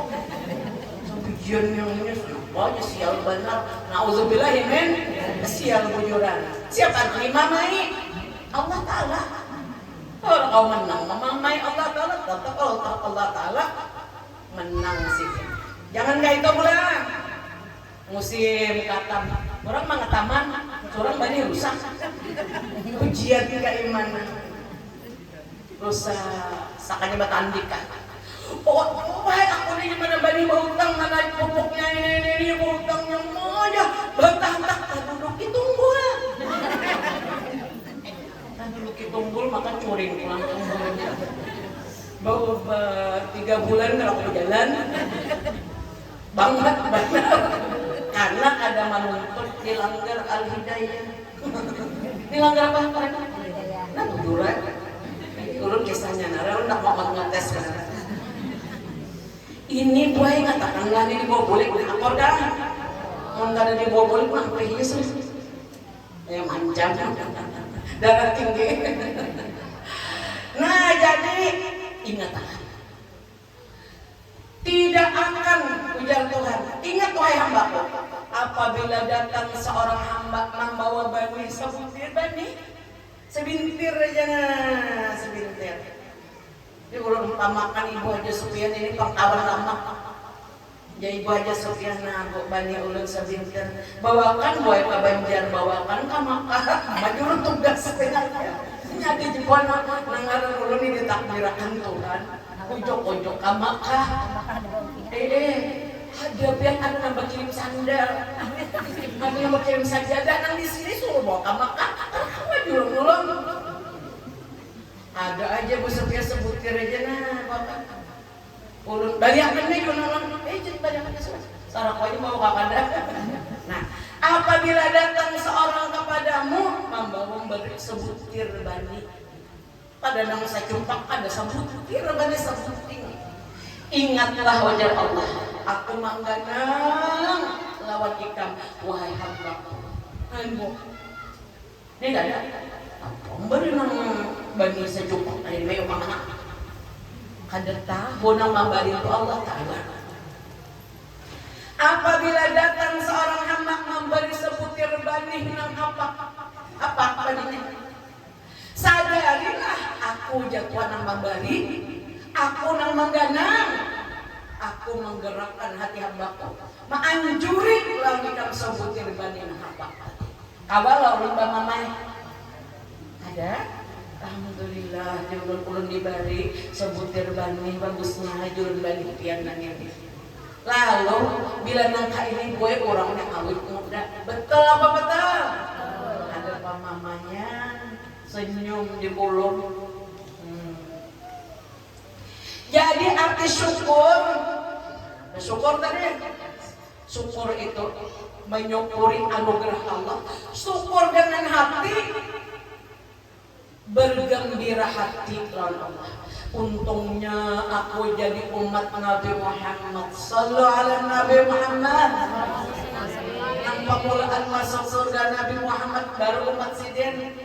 Sabijian yang ini aja sial benar. Nauzubillah min sial bujuran. Siapa imamai? Allah Ta'ala. Kalau kau menang memamai Allah Ta'ala, tetap Allah Ta'ala menang sih. Jangan kayak itu pula. Musim katam, orang mengataman, orang banyak rusak. Ujian keimanan, rusak. Sakanya batandika. Oh, baik aku ini mana bani berhutang, mana pupuknya ini berhutangnya aja. Bantah-bantah duduk ditunggu lah. Duduk ditunggu makan curing pulang tunggulnya. Bawa 3 bulan kalau aku jalan. Banget benar. Karena ada menuntut dilanggar al-hidayah. Dilanggar apa? Nah, tujuran. Turun kisahnya, nara nak mau ngetes kan? Ini buah ngatakan lah ini dibawa boleh akor dah. Mau nggak ada dibawa boleh pulang pergi sih. Ya mancam, darah tinggi. Nah jadi ingat tidak akan ujar Tuhan. Ingat wahai hambaku, apabila datang seorang hamba membawa bani sebutir bani. Sebintir aja nah, sebintir. Dia kalau umpamakan Ibu Haja Sufyan ini pangkawan lama. Ya Ibu Haja Sufyan nah, bani ulun sebintir. Bawakan boy ke Banjar, bawakan ke Makkah. Maju tugas sebenarnya. Nyadi jepon nangaran ulun ini ditakdirkan Tuhan. Ujok-ujok ke Makkah. Ada biar ada nambah kirim sandal, ada nambah kirim sajadah. Nang di sini suruh bawa ke Makkah. Ulun ada aja Bu Sofia sebutir aja nah bapak ulun baliakan nih ulun jadi baliakan sarap aja bawa kakanda. Nah apabila datang seorang kepadamu memberi sebutir bani pada nang secumpak ada sebutir bani sebutir, ingatlah wajar Allah, aku mangganang lawan ikam wahai hambaku. Ayo ini gak ada pemberi nang bani sejumpok dari mayo mana kada tahu nang memberi itu Allah Ta'ala. Apabila datang seorang hamba memberi sebutir bani nang apa baninya, sadarilah aku jatuh nang memberi, aku nang mengganang, aku menggerakkan hati hambaku menganjuri lawan ikam sebutir bani nang apa. Kawalau lomba mamai ada, alhamdulillah julun dibari sebutir bani bagusnya julun bani pian nangis. Lalu bila nangka ini gue orangnya awet muda, betul apa betul? Ada mamanya senyum di mulut. Jadi arti syukur tadi, syukur itu menyukuri anugerah Allah, syukur dengan hati, bergembira hati lawan Allah. Untungnya aku jadi umat Nabi Muhammad. Sallu ala Nabi Muhammad. Yang pemulaan masuk surga Nabi Muhammad baru umat sidin.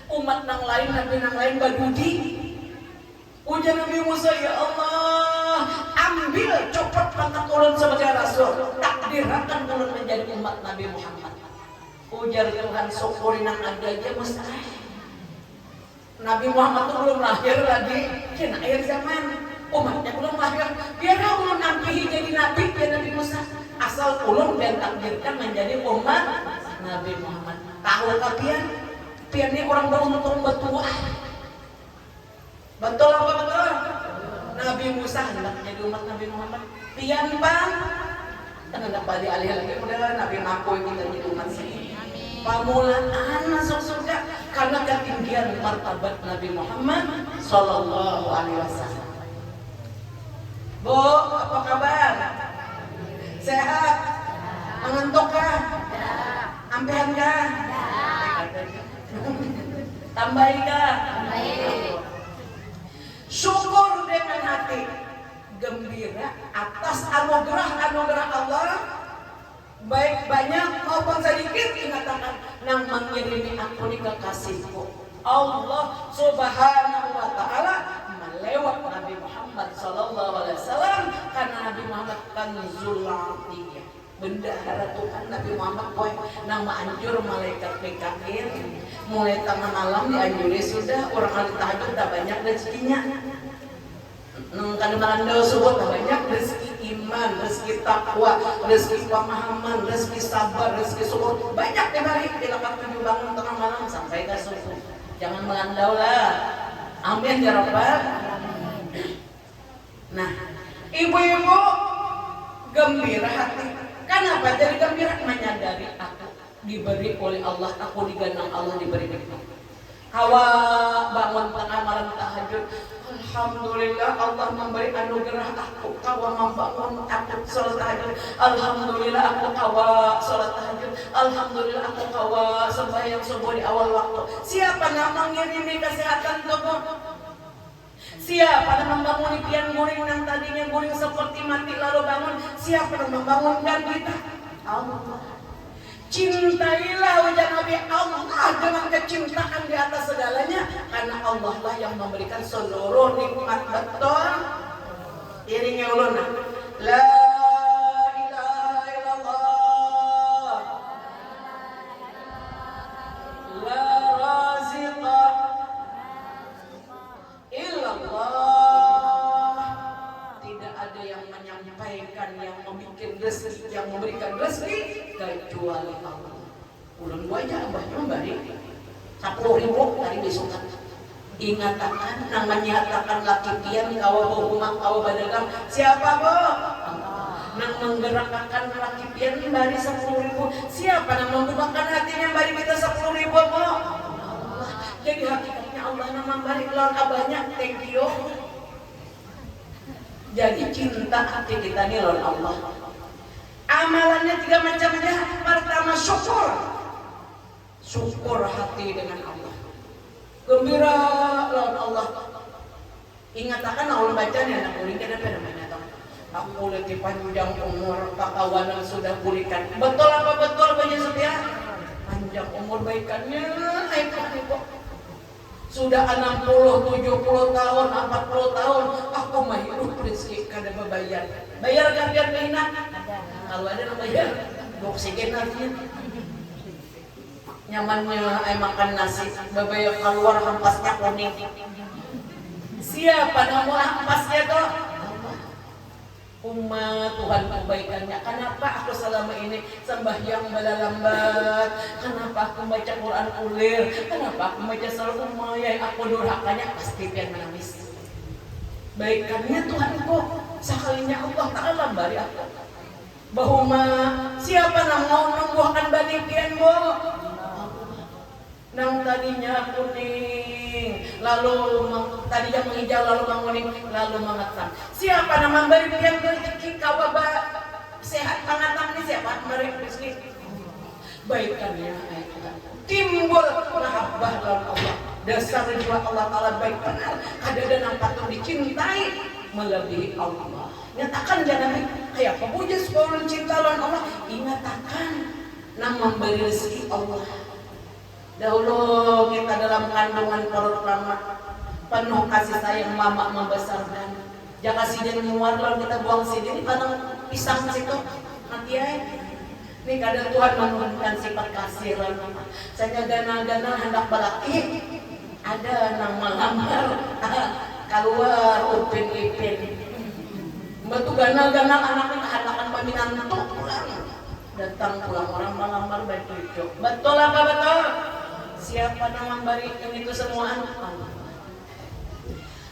Umat nang lain Nabi nang lain badudi. Ujar Nabi Musa, ya Allah, ambil copot pangkat ulun sebagai rasul, takdirkan ulun menjadi umat Nabi Muhammad. Ujar Tuhan, syukuri nang ada aja mustahil. Nabi Muhammad itu belum lahir lagi, kena akhir zaman, umatnya belum lahir. Biar ulun nampihi jadi nabi, biar Nabi Musa. Asal ulun dan takdirkan menjadi umat Nabi Muhammad. Tahu kapian? Pian ini orang beruntung betul. Betul apa betul? Nabi Musa hendak jadi umat Nabi Muhammad. Pian bang, kan hendak balik alih lagi udah Nabi ngaku kita jadi umat sini. pamulaan masuk surga karena ketinggian martabat Nabi Muhammad Sallallahu Alaihi Wasallam. Bu, apa kabar? Sehat? Mengantuk kah? Ampean kah? Tambahi kah? Syukur dengan hati gembira atas anugerah Allah, baik banyak maupun sedikit. Dikatakan nang mengirimi aku ni kekasihku Allah Subhanahu wa taala melewat Nabi Muhammad sallallahu alaihi wasallam, karena Nabi Muhammad kanzul atiyah, bendahara Tuhan. Nabi Muhammad boy nang anjur malaikat PKR mulai tengah malam dianjuri sudah orang ahli tahajud tak banyak rezekinya. Kada marandau subuh tak banyak rezeki iman, rezeki takwa, rezeki pemahaman, rezeki sabar, rezeki syukur banyak dibalik. Bila kau bangun tengah malam sampai ke subuh, jangan melandau lah. Amin ya Rabbal. Nah, ibu-ibu gembira hati. Kenapa jadi gembira? Menyadari aku diberi oleh Allah, aku digandang Allah, diberi nikmat. Hawa bangun tengah malam tahajud, alhamdulillah Allah memberi anugerah aku kawa membangun aku salat tahajud. Alhamdulillah aku kawa salat tahajud. Alhamdulillah aku kawa sembahyang subuh di awal waktu. Siapa yang mengirimi kesehatan tubuh? Siapa yang membangun pian guring yang tadinya guring seperti mati lalu bangun? Siapa yang membangunkan kita? Allah. Cintailah wajah Nabi Allah dengan kecintaan di atas segalanya, karena Allah lah yang memberikan seluruh nikmat. Betul? Iringnya ulun. La ilaha illallah, la raziqa illallah. Tidak ada yang menyampaikan, yang membuat rezeki, yang memberikan rezeki kecuali Allah. Ulun gua aja abahnya bari 10.000 dari besok. Ingatakan nang menyatakan laki pian kawa bohumah kawa badagang. Siapa bo? Nang menggerakkan laki pian bari 10.000. Siapa nang membukakan hatinya bari kita 10.000 bo? Allah. Jadi hakikatnya Allah nang memberi lawan abahnya. Thank you. Jadi cinta hati kita ni lawan Allah. Amalannya 3 macam aja. Pertama syukur. Syukur hati dengan Allah. Gembira lawan Allah. Ingatakan Allah bacanya anak kuring kada namanya tahu. Aku lagi panjang umur, pakawanan sudah pulihkan. Betul apa betul banyak setia? Panjang umur baikannya ibu. Sudah 60, 70 tahun, 40 tahun aku mah hidup rezeki kada bayar. Bayar kan biar kena. Kalau ada yang bayar, oksigen artinya. Nyamannya makan nasi, babayar keluar hampasnya kuning. Siapa yang mau hampasnya tuh? Umat Tuhan kebaikannya. Kenapa aku selama ini sembahyang balalambat? Kenapa aku baca Quran ulir? Kenapa aku baca salat umayai? Aku durhakanya pasti pian menangis. Baikannya Tuhanku, sekalinya Allah Ta'ala bari aku. Bahuma siapa yang mau numbuhkan bani pian bo? Nang tadinya kuning, lalu tadinya menghijau, lalu menguning, lalu mengetam. Siapa yang memberi pian rezeki kawaba sehat pangatang ni siapa memberi rezeki? Baikannya timbul mahabbah lawan Allah. Dasar jiwa Allah Ta'ala baik benar. Ada yang patut dicintai melebihi Allah. Nyatakan jangan kayak apa puji sekolah cinta lawan Allah. Ingatakan nang memberi rezeki Allah. Dahulu kita dalam kandungan perut mama penuh kasih sayang mama membesarkan. Jangan sidin muar lalu kita buang sidin tanam pisang situ nanti ya. Ini kadang Tuhan menurunkan sifat kasih lalu mama. Saya gana-gana hendak balaki ada nang melamar keluar upin-ipin. Betul gana-gana anaknya kehalakan paminan tuh pulang. Datang pulang orang melamar baik cucu. Betul apa betul? Siapa yang memberikan itu semua? Allah.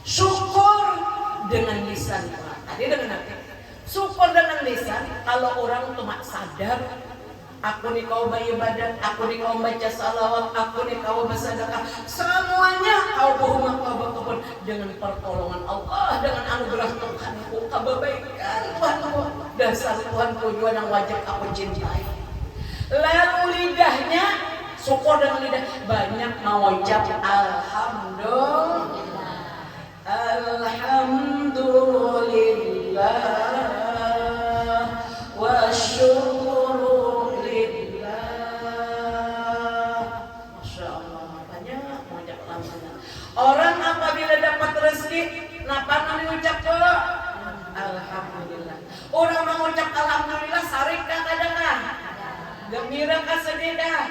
Syukur dengan lisan. Tadi dengan hati. Syukur dengan lisan. Kalau orang cuma sadar aku nih kau beribadat, aku nih kau baca salawat, aku nih kau bersedekah, semuanya kau bohong kau dengan pertolongan Allah, dengan anugerah Tuhanku, kebaikan Tuhanku, dasar Tuhanku juga yang wajib aku cintai. Lalu lidahnya, syukur dengan lidah, banyak mengucap alhamdulillah, alhamdulillah, wa syukur. Orang apabila dapat rezeki, napa mengucap alhamdulillah. Orang mengucap alhamdulillah sarik kadang-kadang. Gembira ka sedih dah.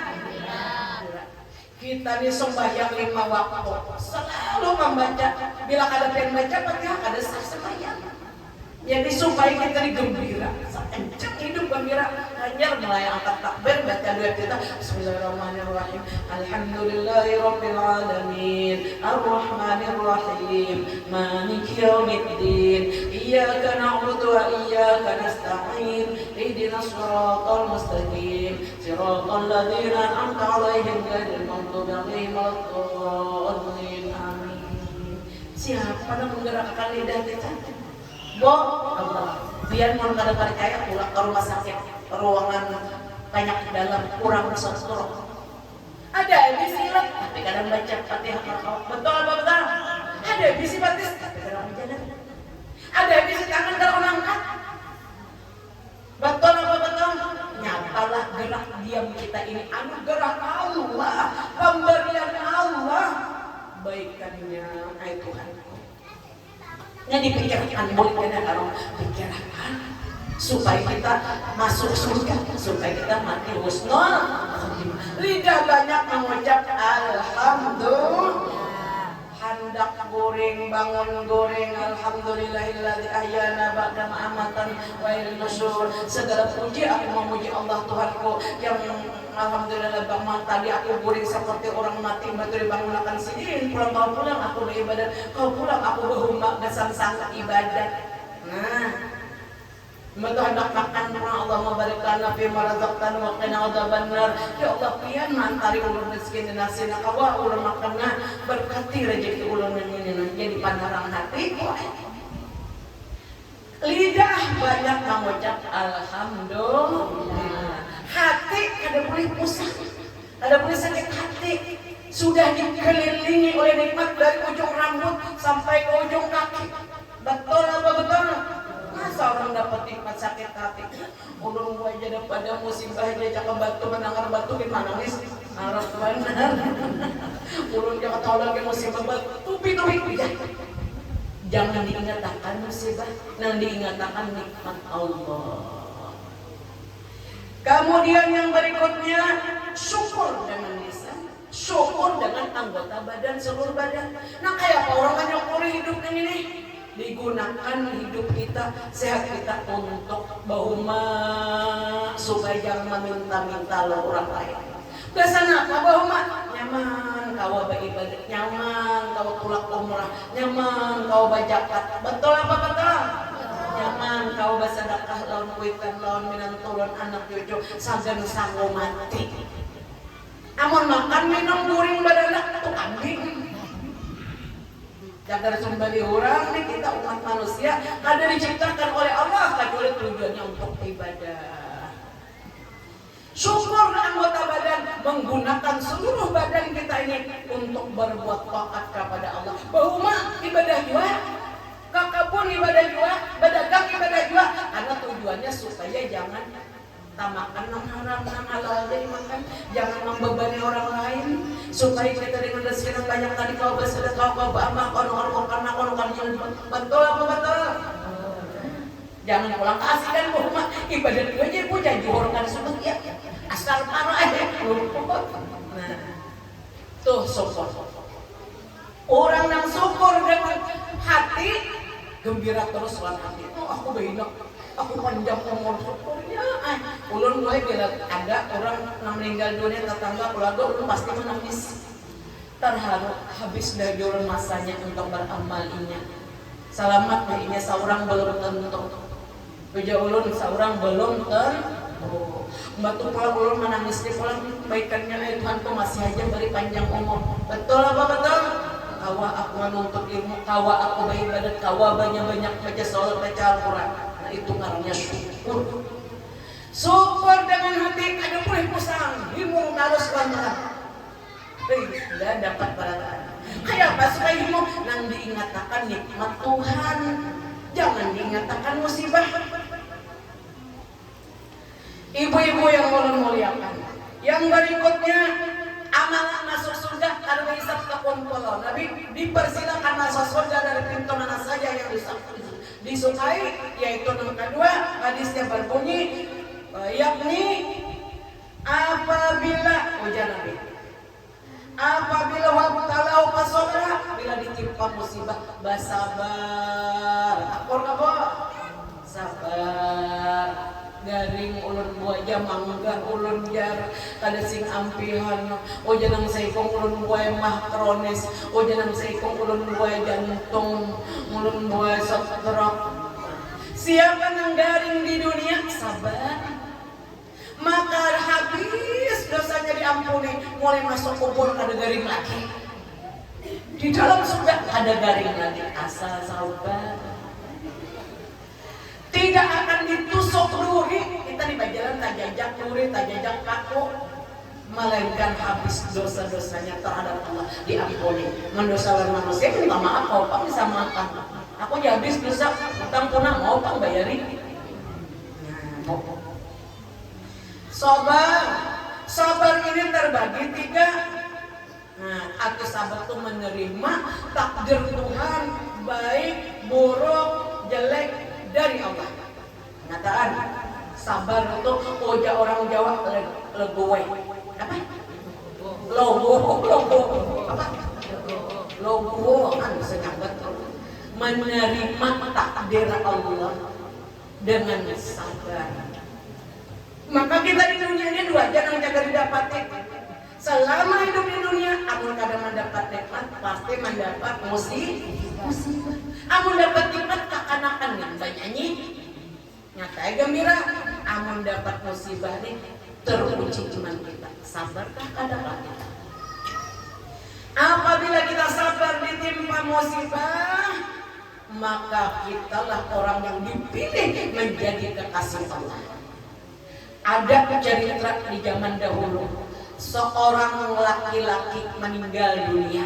Kita nih sembahyang 5 waktu selalu membaca. Bila kada pengen baca Fatihah kada sah sembahyang. Jadi supaya kita digembira, sekencang hidup gembira, hanya mulai angkat takbir, baca doa kita, Bismillahirrahmanirrahim, Alhamdulillahirabbil alamin, Arrahmanirrahim, Maliki yaumiddin, Iyyaka na'budu wa iyyaka nasta'in, Ihdinas shiratal mustaqim, Shiratal ladzina an'amta 'alaihim ghairil maghdubi 'alaihim waladdallin. Amin. Siapa yang menggerakkan lidah kita? Allah, biar mau kada percaya pulang ke rumah sakit, ruangan banyak dalam kurang bersotor. Ada bisi lah, tapi kadang baca Fatihah betul apa betul? Ada bisi batis, tapi kadang berjalan. Ada bisi tangan kalau angkat. Betul apa betul? Nyatalah gerak diam kita ini anugerah Allah, pemberian Allah. Baikannya ay Tuhan. Yang dipikirkan boleh kalau pikirkan supaya kita masuk surga, supaya kita mati husnul. Lidah banyak mengucap alhamdulillah. Hendak goreng bangun goreng, alhamdulillahilladzi ahyana ba'da ma amatan wa ilaihi nusyur. Segala puji aku memuji Allah Tuhanku yang alhamdulillah bangun tadi aku goreng seperti orang mati betul dibangunkan sini pulang kau pulang aku beribadat, kau pulang aku berhumma bersang-sang ibadat. Nah, betul hendak makan pernah Allah memberikan fi marazaqtan wa qina adzabannar. Ya Allah pian mantari ulun rezeki nasina kawa ulun makanna berkati rezeki ulun ini jadi pandarang hati. Lidah banyak mengucap alhamdulillah. Hati kada boleh pusing, kada boleh sakit hati. Sudah dikelilingi oleh nikmat dari ujung rambut sampai ke ujung kaki. Betul apa betul? Masa orang dapat nikmat sakit hati? Ulun gua aja daripada musibah aja cakap batu menangar batu gimana nih? Harap benar. Ulun jangan tahu lagi musibah batu tupi ya. Jangan diingatkan musibah, yang diingatkan nikmat Allah. Kemudian yang berikutnya syukur dengan lisan, syukur dengan anggota badan, seluruh badan. Nah kayak apa orang menyukuri hidup ini? Digunakan hidup kita, sehat kita untuk bahuma supaya jangan meminta-minta orang lain. Biasanya apa bahuma? Nyaman kau beribadah, nyaman kau pulang umrah, nyaman kau bajakat. Betul apa betul? Nyaman kau bersedekah lawan kuitan lawan minang tulun anak cucu sagan sanggo mati. Amun makan minum guring badanak tu kambing. Jagar sembali orang nih kita umat manusia kada diciptakan oleh Allah kecuali tujuannya untuk ibadah. Syukur anggota badan menggunakan seluruh badan kita ini untuk berbuat taat kepada Allah. Bahuma ibadah juga, kakapun ibadah juga, berdagang ibadah juga, karena tujuannya supaya jangan tamakan nang haram nang halal jadi makan, jangan membebani orang lain, supaya kita dengan rezeki yang banyak tadi kau bersedekah kau beramal kau nongol betul apa betul? Jangan pulang kasih kan bahuma ibadah juga aja bu janji orang kan sudah ya asal parah aja. Nah, tuh syukur. Orang yang syukur dengan hati gembira terus lawan hati. Oh aku bainak, aku panjang umur syukurnya. Ulun mulai bila ada orang yang meninggal dunia tetangga keluarga ulun pasti menangis. Terharu habis dari ulun masanya untuk beramal inya. Selamat inya seorang belum tentu. Beja ulun seorang belum tentu. Oh, batu pulang ulun menangis di pulang baikannya Tuhan tuh masih aja beri panjang umur. Betul apa betul? Kawa aku menuntut ilmu, kawa aku beribadat, kawa banyak-banyak baca sholat, baca Al-Quran. Nah itu ngarannya syukur. Syukur dengan hati ada pulih kusang, ilmu ngalus lantaran. Tidak dapat balasan. Kayak apa supaya ilmu nang diingatakan nikmat Tuhan, jangan diingatakan musibah. Ibu-ibu yang muliakan, yang berikutnya amalan masuk surga karena hisab takumpul. Nabi dipersilakan masuk surga dari pintu mana saja yang disukai, yaitu yang kedua hadisnya berbunyi yakni apabila ujar Nabi, apabila wabtalau fasobra, bila ditimpa musibah basabar, akor apa? Sabar. Garing ulun buah mangga ulun jar kada sing ampihan o janang saikong ulun buah mah kronis o janang saikong ulun buah jantung ulun buah stroke. Siapa yang garing di dunia sabar maka habis dosanya diampuni, mulai masuk kubur ada garing lagi, di dalam surga ada garing lagi, asal sabar. Tidak akan ditusuk duri, kita di jalan tak jajak duri, tak jajak kaku, melainkan habis dosa-dosanya terhadap Allah diampuni. Mendosakan manusia minta maaf, kau pak bisa maafkan. Aku ya habis dosa, utang punah mau pak bayarin. Sabar ini terbagi tiga. Nah, arti sabar itu menerima takdir Tuhan, baik, buruk, jelek dari Allah. Kenyataan sabar itu oja orang Jawa legowe. Apa? Logo apa? Logo kan bisa nyambat. Menerima takdir Allah dengan sabar. Maka kita di dunia ini dua aja yang jaga didapati. Selama hidup di dunia, amun kadang mendapat nikmat, pasti mendapat musibah. Amun dapat nikmat kekanakan yang bernyanyi, nyatai gembira. Amun dapat musibah nih, teruji iman kita. Sabarkah kadang kita? Apabila kita sabar ditimpa musibah, maka kitalah orang yang dipilih menjadi kekasih Allah. Ada cerita di zaman dahulu, seorang laki-laki meninggal dunia.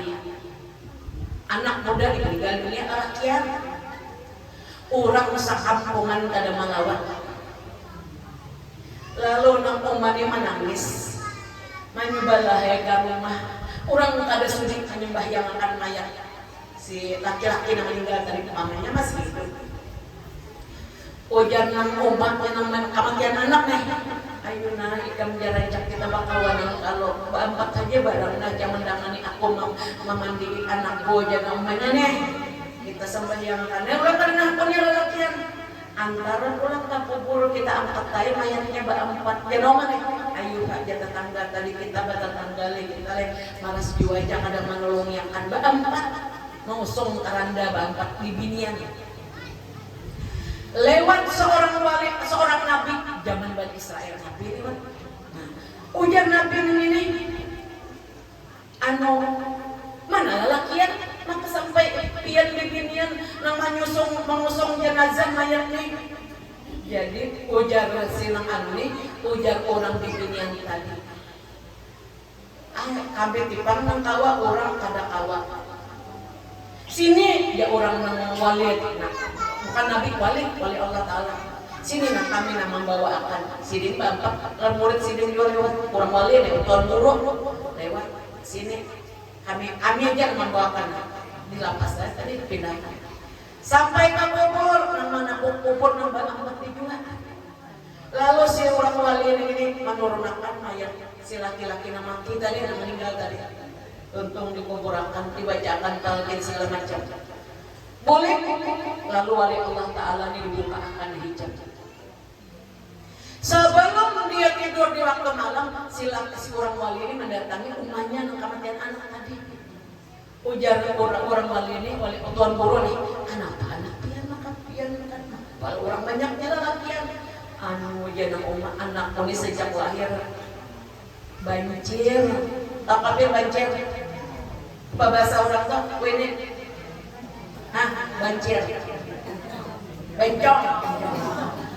Anak muda meninggal dunia rakyat. Orang sakampungan kada mangawat. Lalu nang umane menangis. Manyubalahe ka rumah. Orang kada sudi menyembahyangkan mayat. Si laki-laki yang meninggal tadi mamanya masih hidup. Ujar nang umat yang kematian anak nih. Ayo nah ikam jarajak kita bakawan kalau empat saja barang aja mendangani aku memandi anak gue jangan namanya nih kita sembahyangkan. Ulang karena punya lelakian antara pulang ke kubur kita angkat tayo mayatnya berempat jangan nih. Ayo aja tetangga tadi kita bertetangga kita leh malas jiwa jangan ada menolong yang kan berempat ngusung keranda berempat di binian. Lewat seorang wali, seorang nabi zaman Bani Israel nabi lewat. Nah, ujar nabi ini mana lelakian maka sampai pian bibinian nang mengusung jenazah mayat nih. Jadi ujar silang anu ujar orang bibinian tadi. Kabeh tipang nang kawa orang kada kawa. Sini ya orang nang wali nah. Bukan Nabi wali Allah Ta'ala. Sini nah kami nak membawakan sidin bampak murid sidin juga lewat kurang wali nih tuan guru lewat sini kami aja membawakan di lapas tadi pindahkan sampai ke kubur nama kubur nambah amat juga. Lalu si orang wali ini menurunkan mayat si laki-laki nama kita nih yang meninggal tadi untung dikuburkan dibacakan talqin segala macam. Boleh, lalu wali Allah Ta'ala ini dibuka akan hijab. Sebelum dia tidur di waktu malam, si orang wali ini mendatangi rumahnya yang kematian anak tadi. Ujar orang wali ini, wali tuan guru nih, kenapa anak pian makan? Kalau orang banyaknya lah lakian. anu jangan oma anak ini sejak lahir banjir, tapi banjir apa bahasa orang tuh ini banjir bencong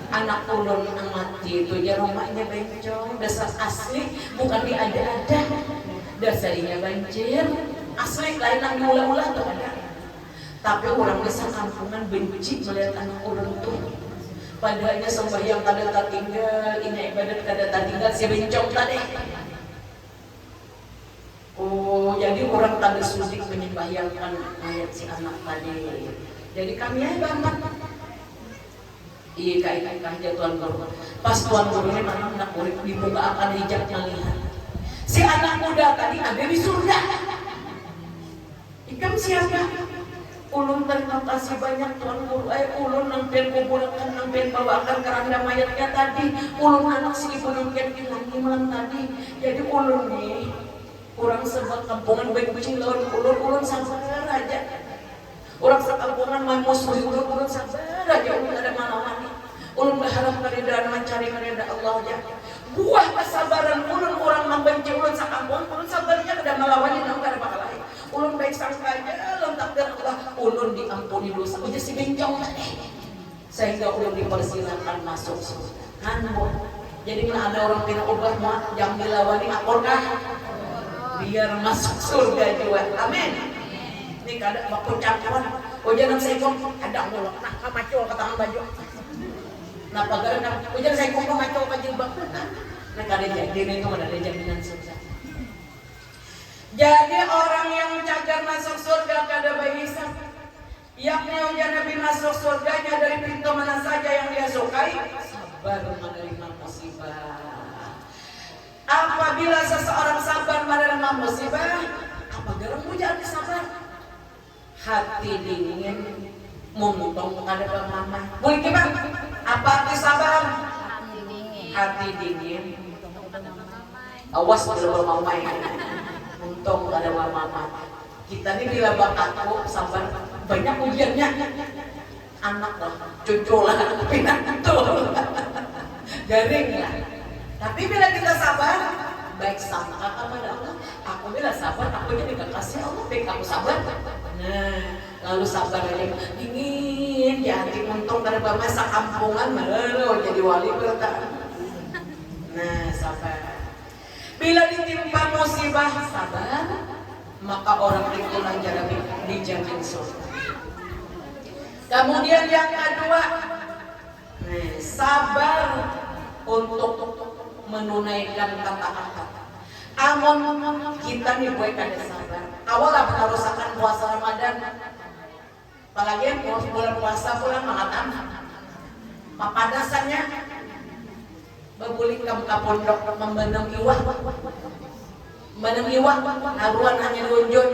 anak ulun mati itu ya rumahnya bencong dasar asli bukan diada-ada dasarnya banjir asli lain yang mula-mula tuh ada tapi orang desa kampungan benci melihat anak ulun tuh padahalnya sembahyang kada tak tinggal ini ibadat kada tak tinggal si bencong tadi. Oh, jadi orang tadi sudik menyembahyangkan mayat si anak tadi. Jadi kami aja banget. Iya kaya Tuan Guru. Pas Tuan Guru ini mana anak murid dibuka akan hijab melihat. Si anak muda tadi ada di surga. Ikam siapa? Ulun terima kasih banyak Tuan Guru. Ulun nampen kumpulkan nampen bawakan keranda mayatnya tadi. Ulun anak si ibu nampen hilang tadi. Jadi ulun nih. Orang sebab kampungan baik kucing lawan ulun sabar aja. Orang sekampungan main musuhi ulun sabar aja. Ulun ada mana-mana. Ulun berharap keridaan mencari keridaan Allah aja. Buah kesabaran ulun orang membenci ulun sekampungan. Ulun sabarnya kada melawan nang kada bakal lain. Ulun baik sangka aja ulun takdir Allah. Ulun diampuni dosa. Udah si bencong tadi. Sehingga ulun dipersilakan masuk surga. Jadi mana ada orang kena ubah mah jam dilawani aporkah? Biar masuk surga juga, amin. Ini kada baku cangkuan, jangan saya kong ada ngulok, nak kamaco ke tangan baju. Napa gara jangan saya kong kamaco ke jilbab. Nah kada jadi itu ada jaminan surga. Jadi orang yang cagar masuk surga kada berhisab. Yakni ujian Nabi masuk surganya dari pintu mana saja yang dia sukai, sabar menerima musibah. Apabila seseorang sabar menerima musibah, apa garang mujaan sabar? Hati dingin, muntong kada mama. Boleh kita? Apa arti sabar? Hati dingin. Awas kalau mamai. Muntong kada mama. Kita ini bila bakatku sabar banyak ujiannya. Anak lah, cucu lah, pinatu. Garing lah. Tapi bila kita sabar, baik sangka kepada Allah. Aku bila sabar, aku jadi kekasih Allah. Baik aku sabar. Nah, lalu sabar aja. Dingin, ya hati untung dari masa kampungan, malu jadi wali bertahan. Nah, sabar. Bila ditimpa musibah, sabar, maka orang itu lancar dijamin surga. Kemudian yang kedua, sabar untuk menunaikan kata-kata. Amun kita nih boleh kada sabar. Awal apa harusakan puasa Ramadan. Apalagi bulan puasa pulang mengatakan papadasannya bebulik ke pondok membenam iwah. Membenam iwah haruan hanya lunjut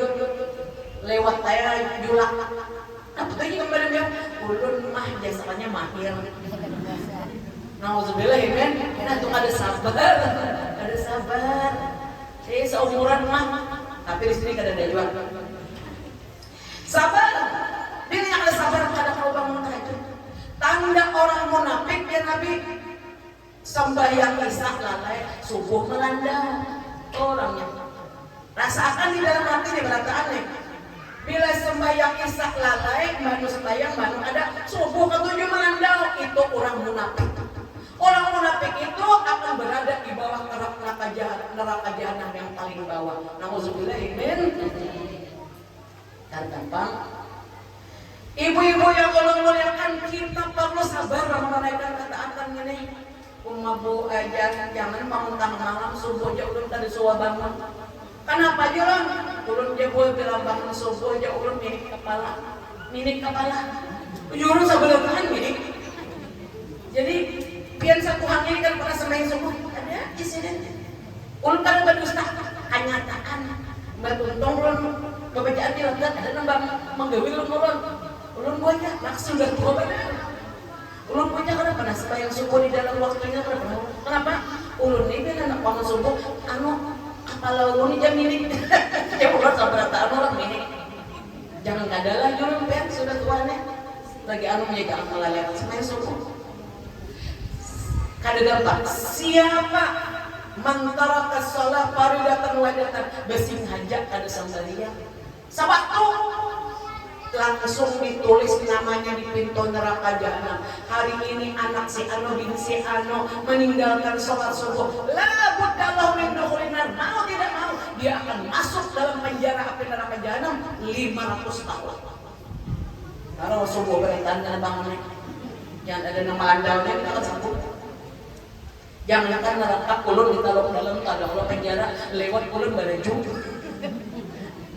lewat saya julak. Apa tadi kemarin dia ulun mah jasanya mahir. Nauzubillah ya kan, kita tuh ada sabar. Saya seumuran mah, tapi di sini kada ada juga. Sabar, dia yang ada sabar kada kau bangun tahajud. Tanda orang munafik ya Nabi, sembahyang isya lalai, subuh melanda orangnya. Rasakan di dalam hati nih berataan nih. Bila sembahyang isya lalai, baru sembahyang baru ada subuh ketujuh melanda, itu orang munafik. Orang munafik itu akan berada di bawah neraka jahanam yang paling bawah. Nauzubillah min. Dan gampang. Ibu-ibu yang Allah muliakan, kita perlu sabar menunaikan ketaatan ini. Umabu aja jangan bangun tengah malam subuh aja ulun tadi suwa bangun. Kenapa jalan? Ulun dia boleh bilang bangun subuh aja ulun minik kepala. Ulun sebelahan minik. Jadi pian satu hari kan pernah sembahyang subuh ada insiden. Ulun kan berdusta kenyataan. Beruntung ulun bacaan di lantai ada nambah menggawil ulun. Ulun baca langsung dah tua benar. Ulun baca karena pernah sembahyang subuh di dalam waktunya pernah. Kenapa? Ulun ini anak bangun subuh kepala ulun ini jam minik. Ya ulun sabar tak orang minik. Jangan kadalah ulun pian sudah tuanya. Lagi menjaga amalan sembahyang subuh. Kada dapat siapa mantara kasolah paridatan wadatan besing hajat kada sambaliyang sabatu langsung ditulis namanya di pintu neraka jahanam. Hari ini anak si Ano bin si Ano meninggalkan sholat subuh, la buddalahu min dukhulinar, mau tidak mau dia akan masuk dalam penjara api neraka jahanam 500 tahun. Kalau subuh bertanda bangunnya yang ada nama landaunya kita akan sambut. Jangankan neraka ulun ditaruh dalam ada ulah penjara lewat ulun baraju.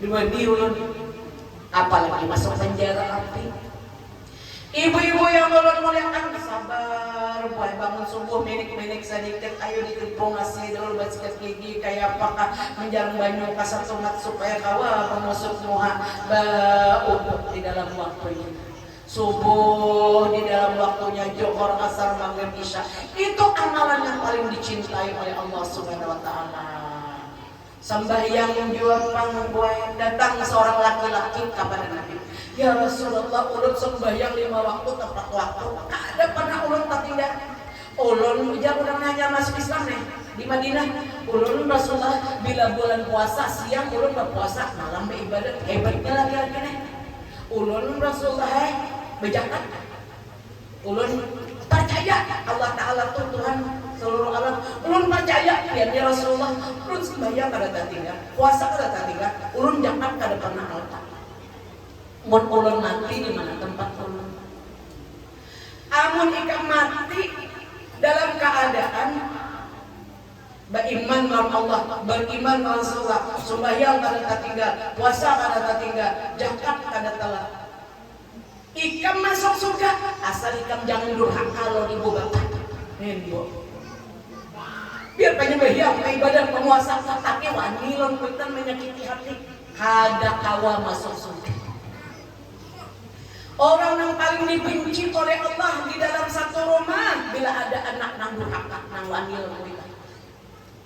Dua di ulun apalagi masuk penjara api. Ibu-ibu yang ulun muliakan sabar, buat bangun subuh menik-menik sedikit, ayo ditepung ngasih dulu basikat gigi kayak apakah menjarang banyu kasar sunat supaya kawa pengusuk muha bau di dalam waktunya. Subuh di dalam waktunya, Johor, asar, maghrib, isya. Itu amalan yang paling dicintai oleh Allah Subhanahu wa taala. Sembahyang jual pangbuai, datang seorang laki-laki kepada Nabi. Ya Rasulullah, ulun sembahyang 5 waktu tepat waktu. Ada pernah ulun tertinggal. Ulun jangan udah nanya masuk Islam nih di Madinah. Ulun Rasulullah bila bulan puasa siang ulun berpuasa, malam beribadah. Hebatnya laki-laki nih. Ulun Rasulullah bejakat. Ulun percaya Allah Ta'ala itu Tuhan seluruh alam. Ulun percaya ya Rasulullah. Ulun sembahyang kada tertinggal, puasa kada tertinggal, ulun jakat kada pernah otak. Mun ulun mati di mana tempat ulun? Amun ikam mati dalam keadaan beriman dengan Allah, beriman dengan Rasulullah, sembahyang kada tertinggal, puasa kada tertinggal, zakat kada telat. Ikam masuk surga asal ikam jangan durhaka kalau ibu bapak. Ibu. Biar penyembah ibadah penguasa tapi wani lon kuitan menyakiti hati. Kada kawa masuk surga. Orang yang paling dibenci oleh Allah di dalam satu rumah bila ada anak nang durhaka nang wani lon kuitan.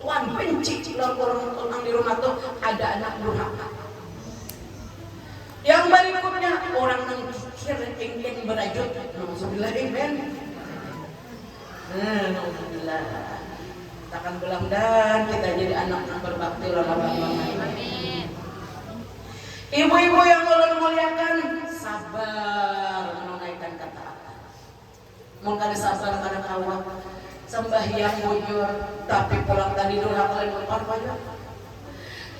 Tuhan benci kalau orang di rumah tuh ada anak durhaka. Yang berikutnya orang yang kikir ingin berajut. Alhamdulillah, amen. Alhamdulillah. Kita akan pulang dan kita jadi anak yang berbakti lama-lama. Ibu-ibu yang ulun muliakan, sabar menunaikan ketaatan. Mun kada sabar kada kawa sembahyang bujur tapi pulang tadi durhaka lain berparpaya.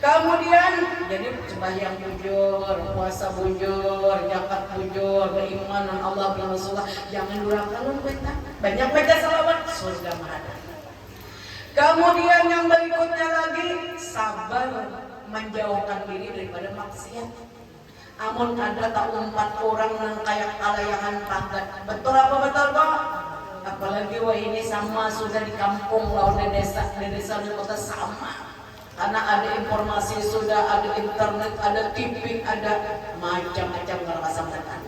Kemudian jadi sembahyang bujur, puasa bujur, zakat bujur, beriman dengan Allah dan Rasulullah. Jangan durhaka lu kita. Banyak baca salawat surga mahada. Kemudian yang berikutnya lagi sabar menjauhkan diri daripada maksiat. Amun ada tak 4 orang yang kayak kalayangan pagat. Betul apa betul kok? Apalagi wah ini sama sudah di kampung laut di desa di kota sama. Karena ada informasi sudah ada internet, ada TV, ada macam-macam kalau kesampaian.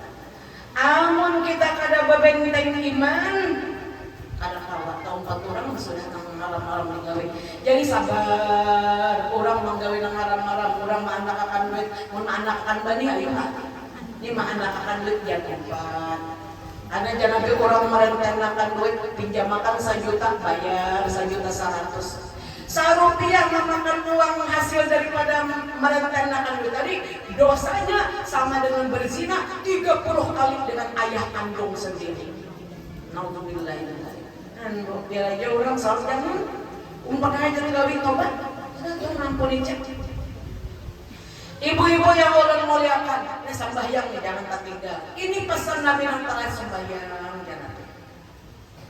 Amun kita kada bebenteng iman, kada kawat tahu 4 orang sudah nang haram-haram digawe. Jadi sabar, orang menggawe nang haram-haram, orang maanak akan duit, mun anak akan bani ayo ah. Ini maanak akan duit jangan empat. Karena jangan orang merencanakan duit pinjamakan 1 juta bayar 1.100.000. Rupiah memakan uang hasil daripada merencanakan duit tadi, dosanya sama dengan berzina 30 kali dengan ayah kandung sendiri. Nauzubillah. Dan biar aja orang salah jangan umpan aja gawe tobat, sudah ngampuni cek. Ibu-ibu yang ulun muliakan, ini sembahyang jangan tertinggal. Ini pesan Nabi yang telah sembahyang jangan.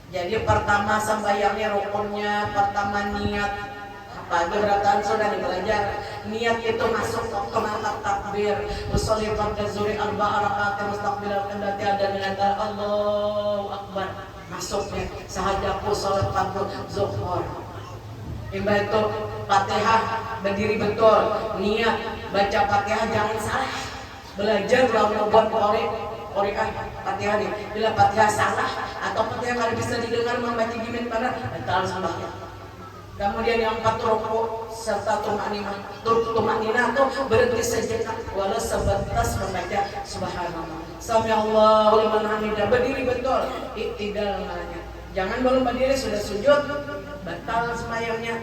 Jadi pertama sembahyangnya rukunnya, pertama niat. Pagi berataan sudah dibelajar. Niat itu masuk waktu mantap takbir. Usolli fardhu zuhri 4 rakaat mustaqbilal qiblat dan mengatakan Allahu Akbar. Masuknya sahajaku salat fardhu zuhur. Imbah itu Fatihah berdiri betul. Niat baca Fatihah jangan salah. Belajar lawan buat Qur'an Fatihah nih. Bila Fatihah salah atau Fatihah kalau bisa didengar membaca gimen pada batal sembahyang. Kemudian yang 4 rukuk serta tumanina itu berhenti sejenak walau sebatas membaca subhanallah. Sami Allahu liman hamidah berdiri betul. Iktidal namanya. Jangan belum berdiri sudah sujud, batal sembahyangnya.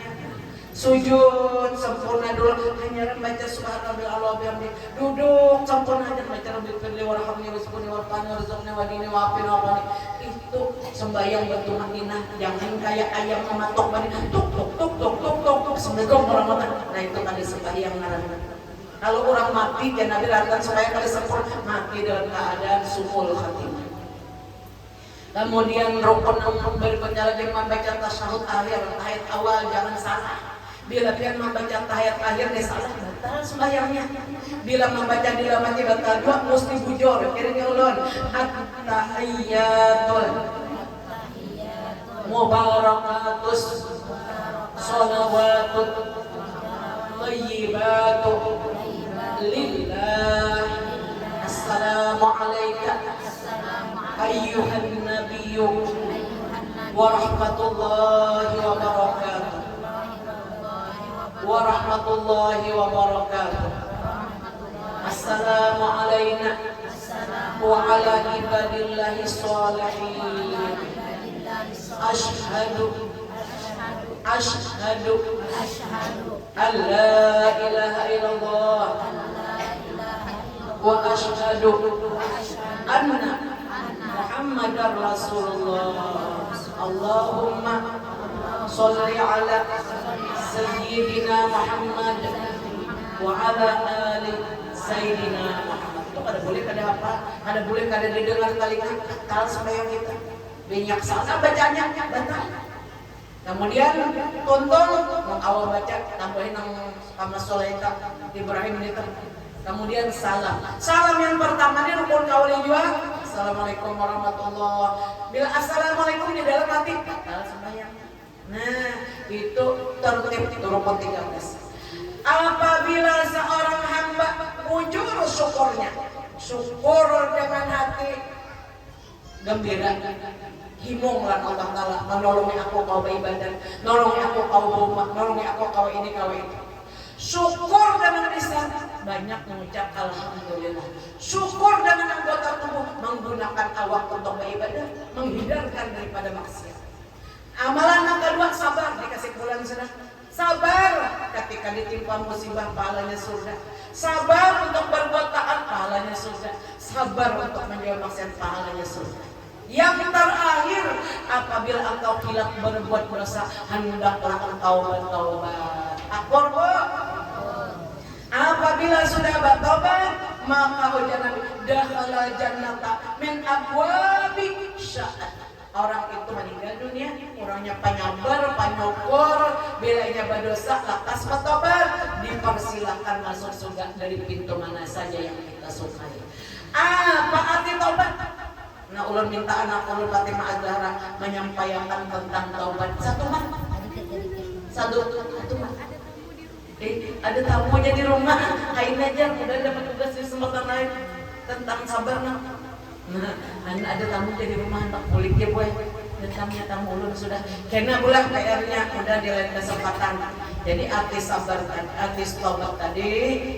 Sujud sempurna dulu, hanya membaca subhanallah bihamdi. Duduk sempurna aja baca rabbil firli warhamni wasbuni warfani warzuqni wadini wafini wafani. Itu sembahyang bertumanina. Jangan kayak ayam mematok bani tuk tuk tuk tuk tuk tuk tuk Assalamualaikum warahmatullahi. Nah itu kali sembahyang ngaranna. Kalau orang mati dan Nabi ratakan supaya kali sempurna mati dalam keadaan sumul khatimah. Kemudian rukun yang berikutnya lagi membaca tasyahud akhir, tahiyat awal jangan salah. Bila pian membaca tahiyat akhir dia salah batal sembahyangnya. Bila membaca dilamati batal dua mesti bujur. Kira-kira ulun at-tahiyyatul mubarakatus sholawatut thayyibatu lillah. Assalamu alayka ayyuhan nabiyyu wa rahmatullahi wa barakatuh. Warahmatullahi wabarakatuh. Assalamu alayna wa ala ibadillahi sholihin. Ashhadu an la ilaha illallah wa ashhadu anna Muhammadar Rasulullah. Allahumma sholli ala Sayyidina Muhammad wa ala ali Sayyidina Muhammad. Itu kada boleh kada apa, kada boleh kada didengar telinga. Kalau sembahyang kita banyak salah bacanya batal. Kemudian tonton awal baca tambahin nang sama Solaita Ibrahim itu. Kemudian salam. Salam yang pertama ini rukun kauli juga. Assalamualaikum warahmatullahi. Bila assalamualaikum di dalam hati batal sembahyang. Nah, itu tertib rukun 13. Apabila seorang hamba mujur syukurnya, syukur dengan hati gembira, himunglah Allah Ta'ala menolongi aku kau beribadah, nolongi aku kau rumah, nolongi aku kau ini kau itu. Syukur dengan lisan banyak mengucap alhamdulillah. Syukur dengan anggota tubuh menggunakan awak untuk beribadah, menghindarkan daripada maksiat. Amalan yang kedua sabar, dikasih bulan sudah. Sabar ketika ditimpa musibah pahalanya surga. Sabar untuk berbuat taat pahalanya surga. Sabar untuk menjauh maksiat pahalanya surga. Yang terakhir, apabila engkau kilap berbuat dosa, hendaklah engkau bertaubat. Akbar bu. Apabila sudah bertobat, maka ujar Nabi, dakhala jannata min abwabi sya'at. Orang itu meninggal dunia, orangnya penyabar, penyukur, bilanya berdosa, lakas bertobat, dipersilahkan masuk surga dari pintu mana saja yang kita sukai. Apa arti taubat? Nah, ulun minta anak ulun Fatimah Azhara menyampaikan tentang taubat. Satu mat. Ada tamunya di rumah, kain aja udah dapat tugas di semester lain tentang sabar nah. Nah, ada tamu di rumah tak kulit ya boy. Dan tamu ulun sudah kena pula PR-nya udah di lain kesempatan. Jadi artis sabar tadi, artis taubat tadi,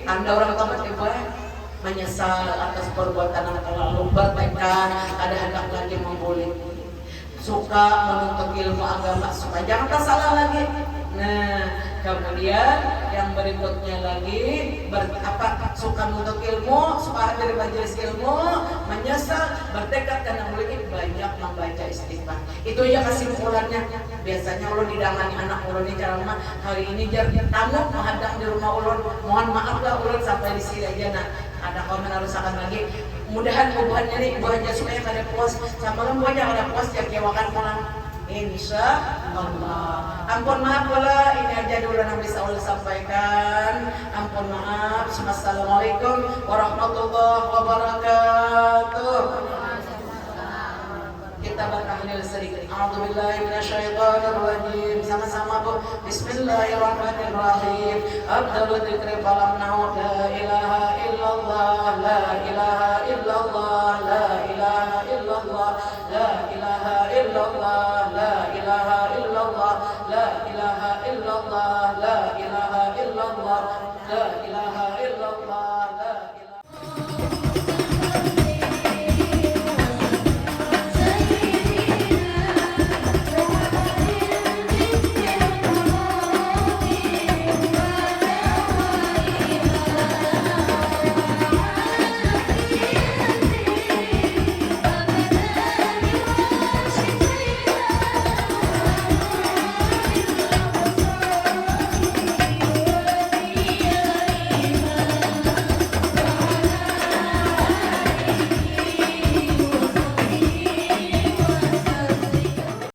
Anda orang taubat ya boy, menyesal atas perbuatan yang terlalu bertekad, ada hendak lagi membulik, suka menuntut ilmu agama supaya jangan salah lagi. Nah, kemudian yang berikutnya lagi suka menuntut ilmu, suka hadir majelis ilmu, menyesal, bertekad dan memiliki banyak membaca istighfar. Itu aja kesimpulannya. Biasanya ulun didangani anak ulun di ceramah, hari ini jar tamu menghadap di rumah ulun. Mohon maaf lah ulun sampai di sini aja. Nah, ada komen harusakan lagi. Mudahan buahnya nih, buahnya supaya kada puas. Sama buahnya kada puas ya kewakan pulang. Insya Allah. Ampun maaf pula, ini aja dulu yang bisa ulun sampaikan. Ampun maaf. Assalamualaikum warahmatullahi wabarakatuh. Kita bertahlil sedikit. A'udzubillahi minasyaitonirrajim. Sama-sama Bu. Bismillahirrahmanirrahim. Abdul dzikri falam na'ud la ilaha illallah la ilaha illallah la ilaha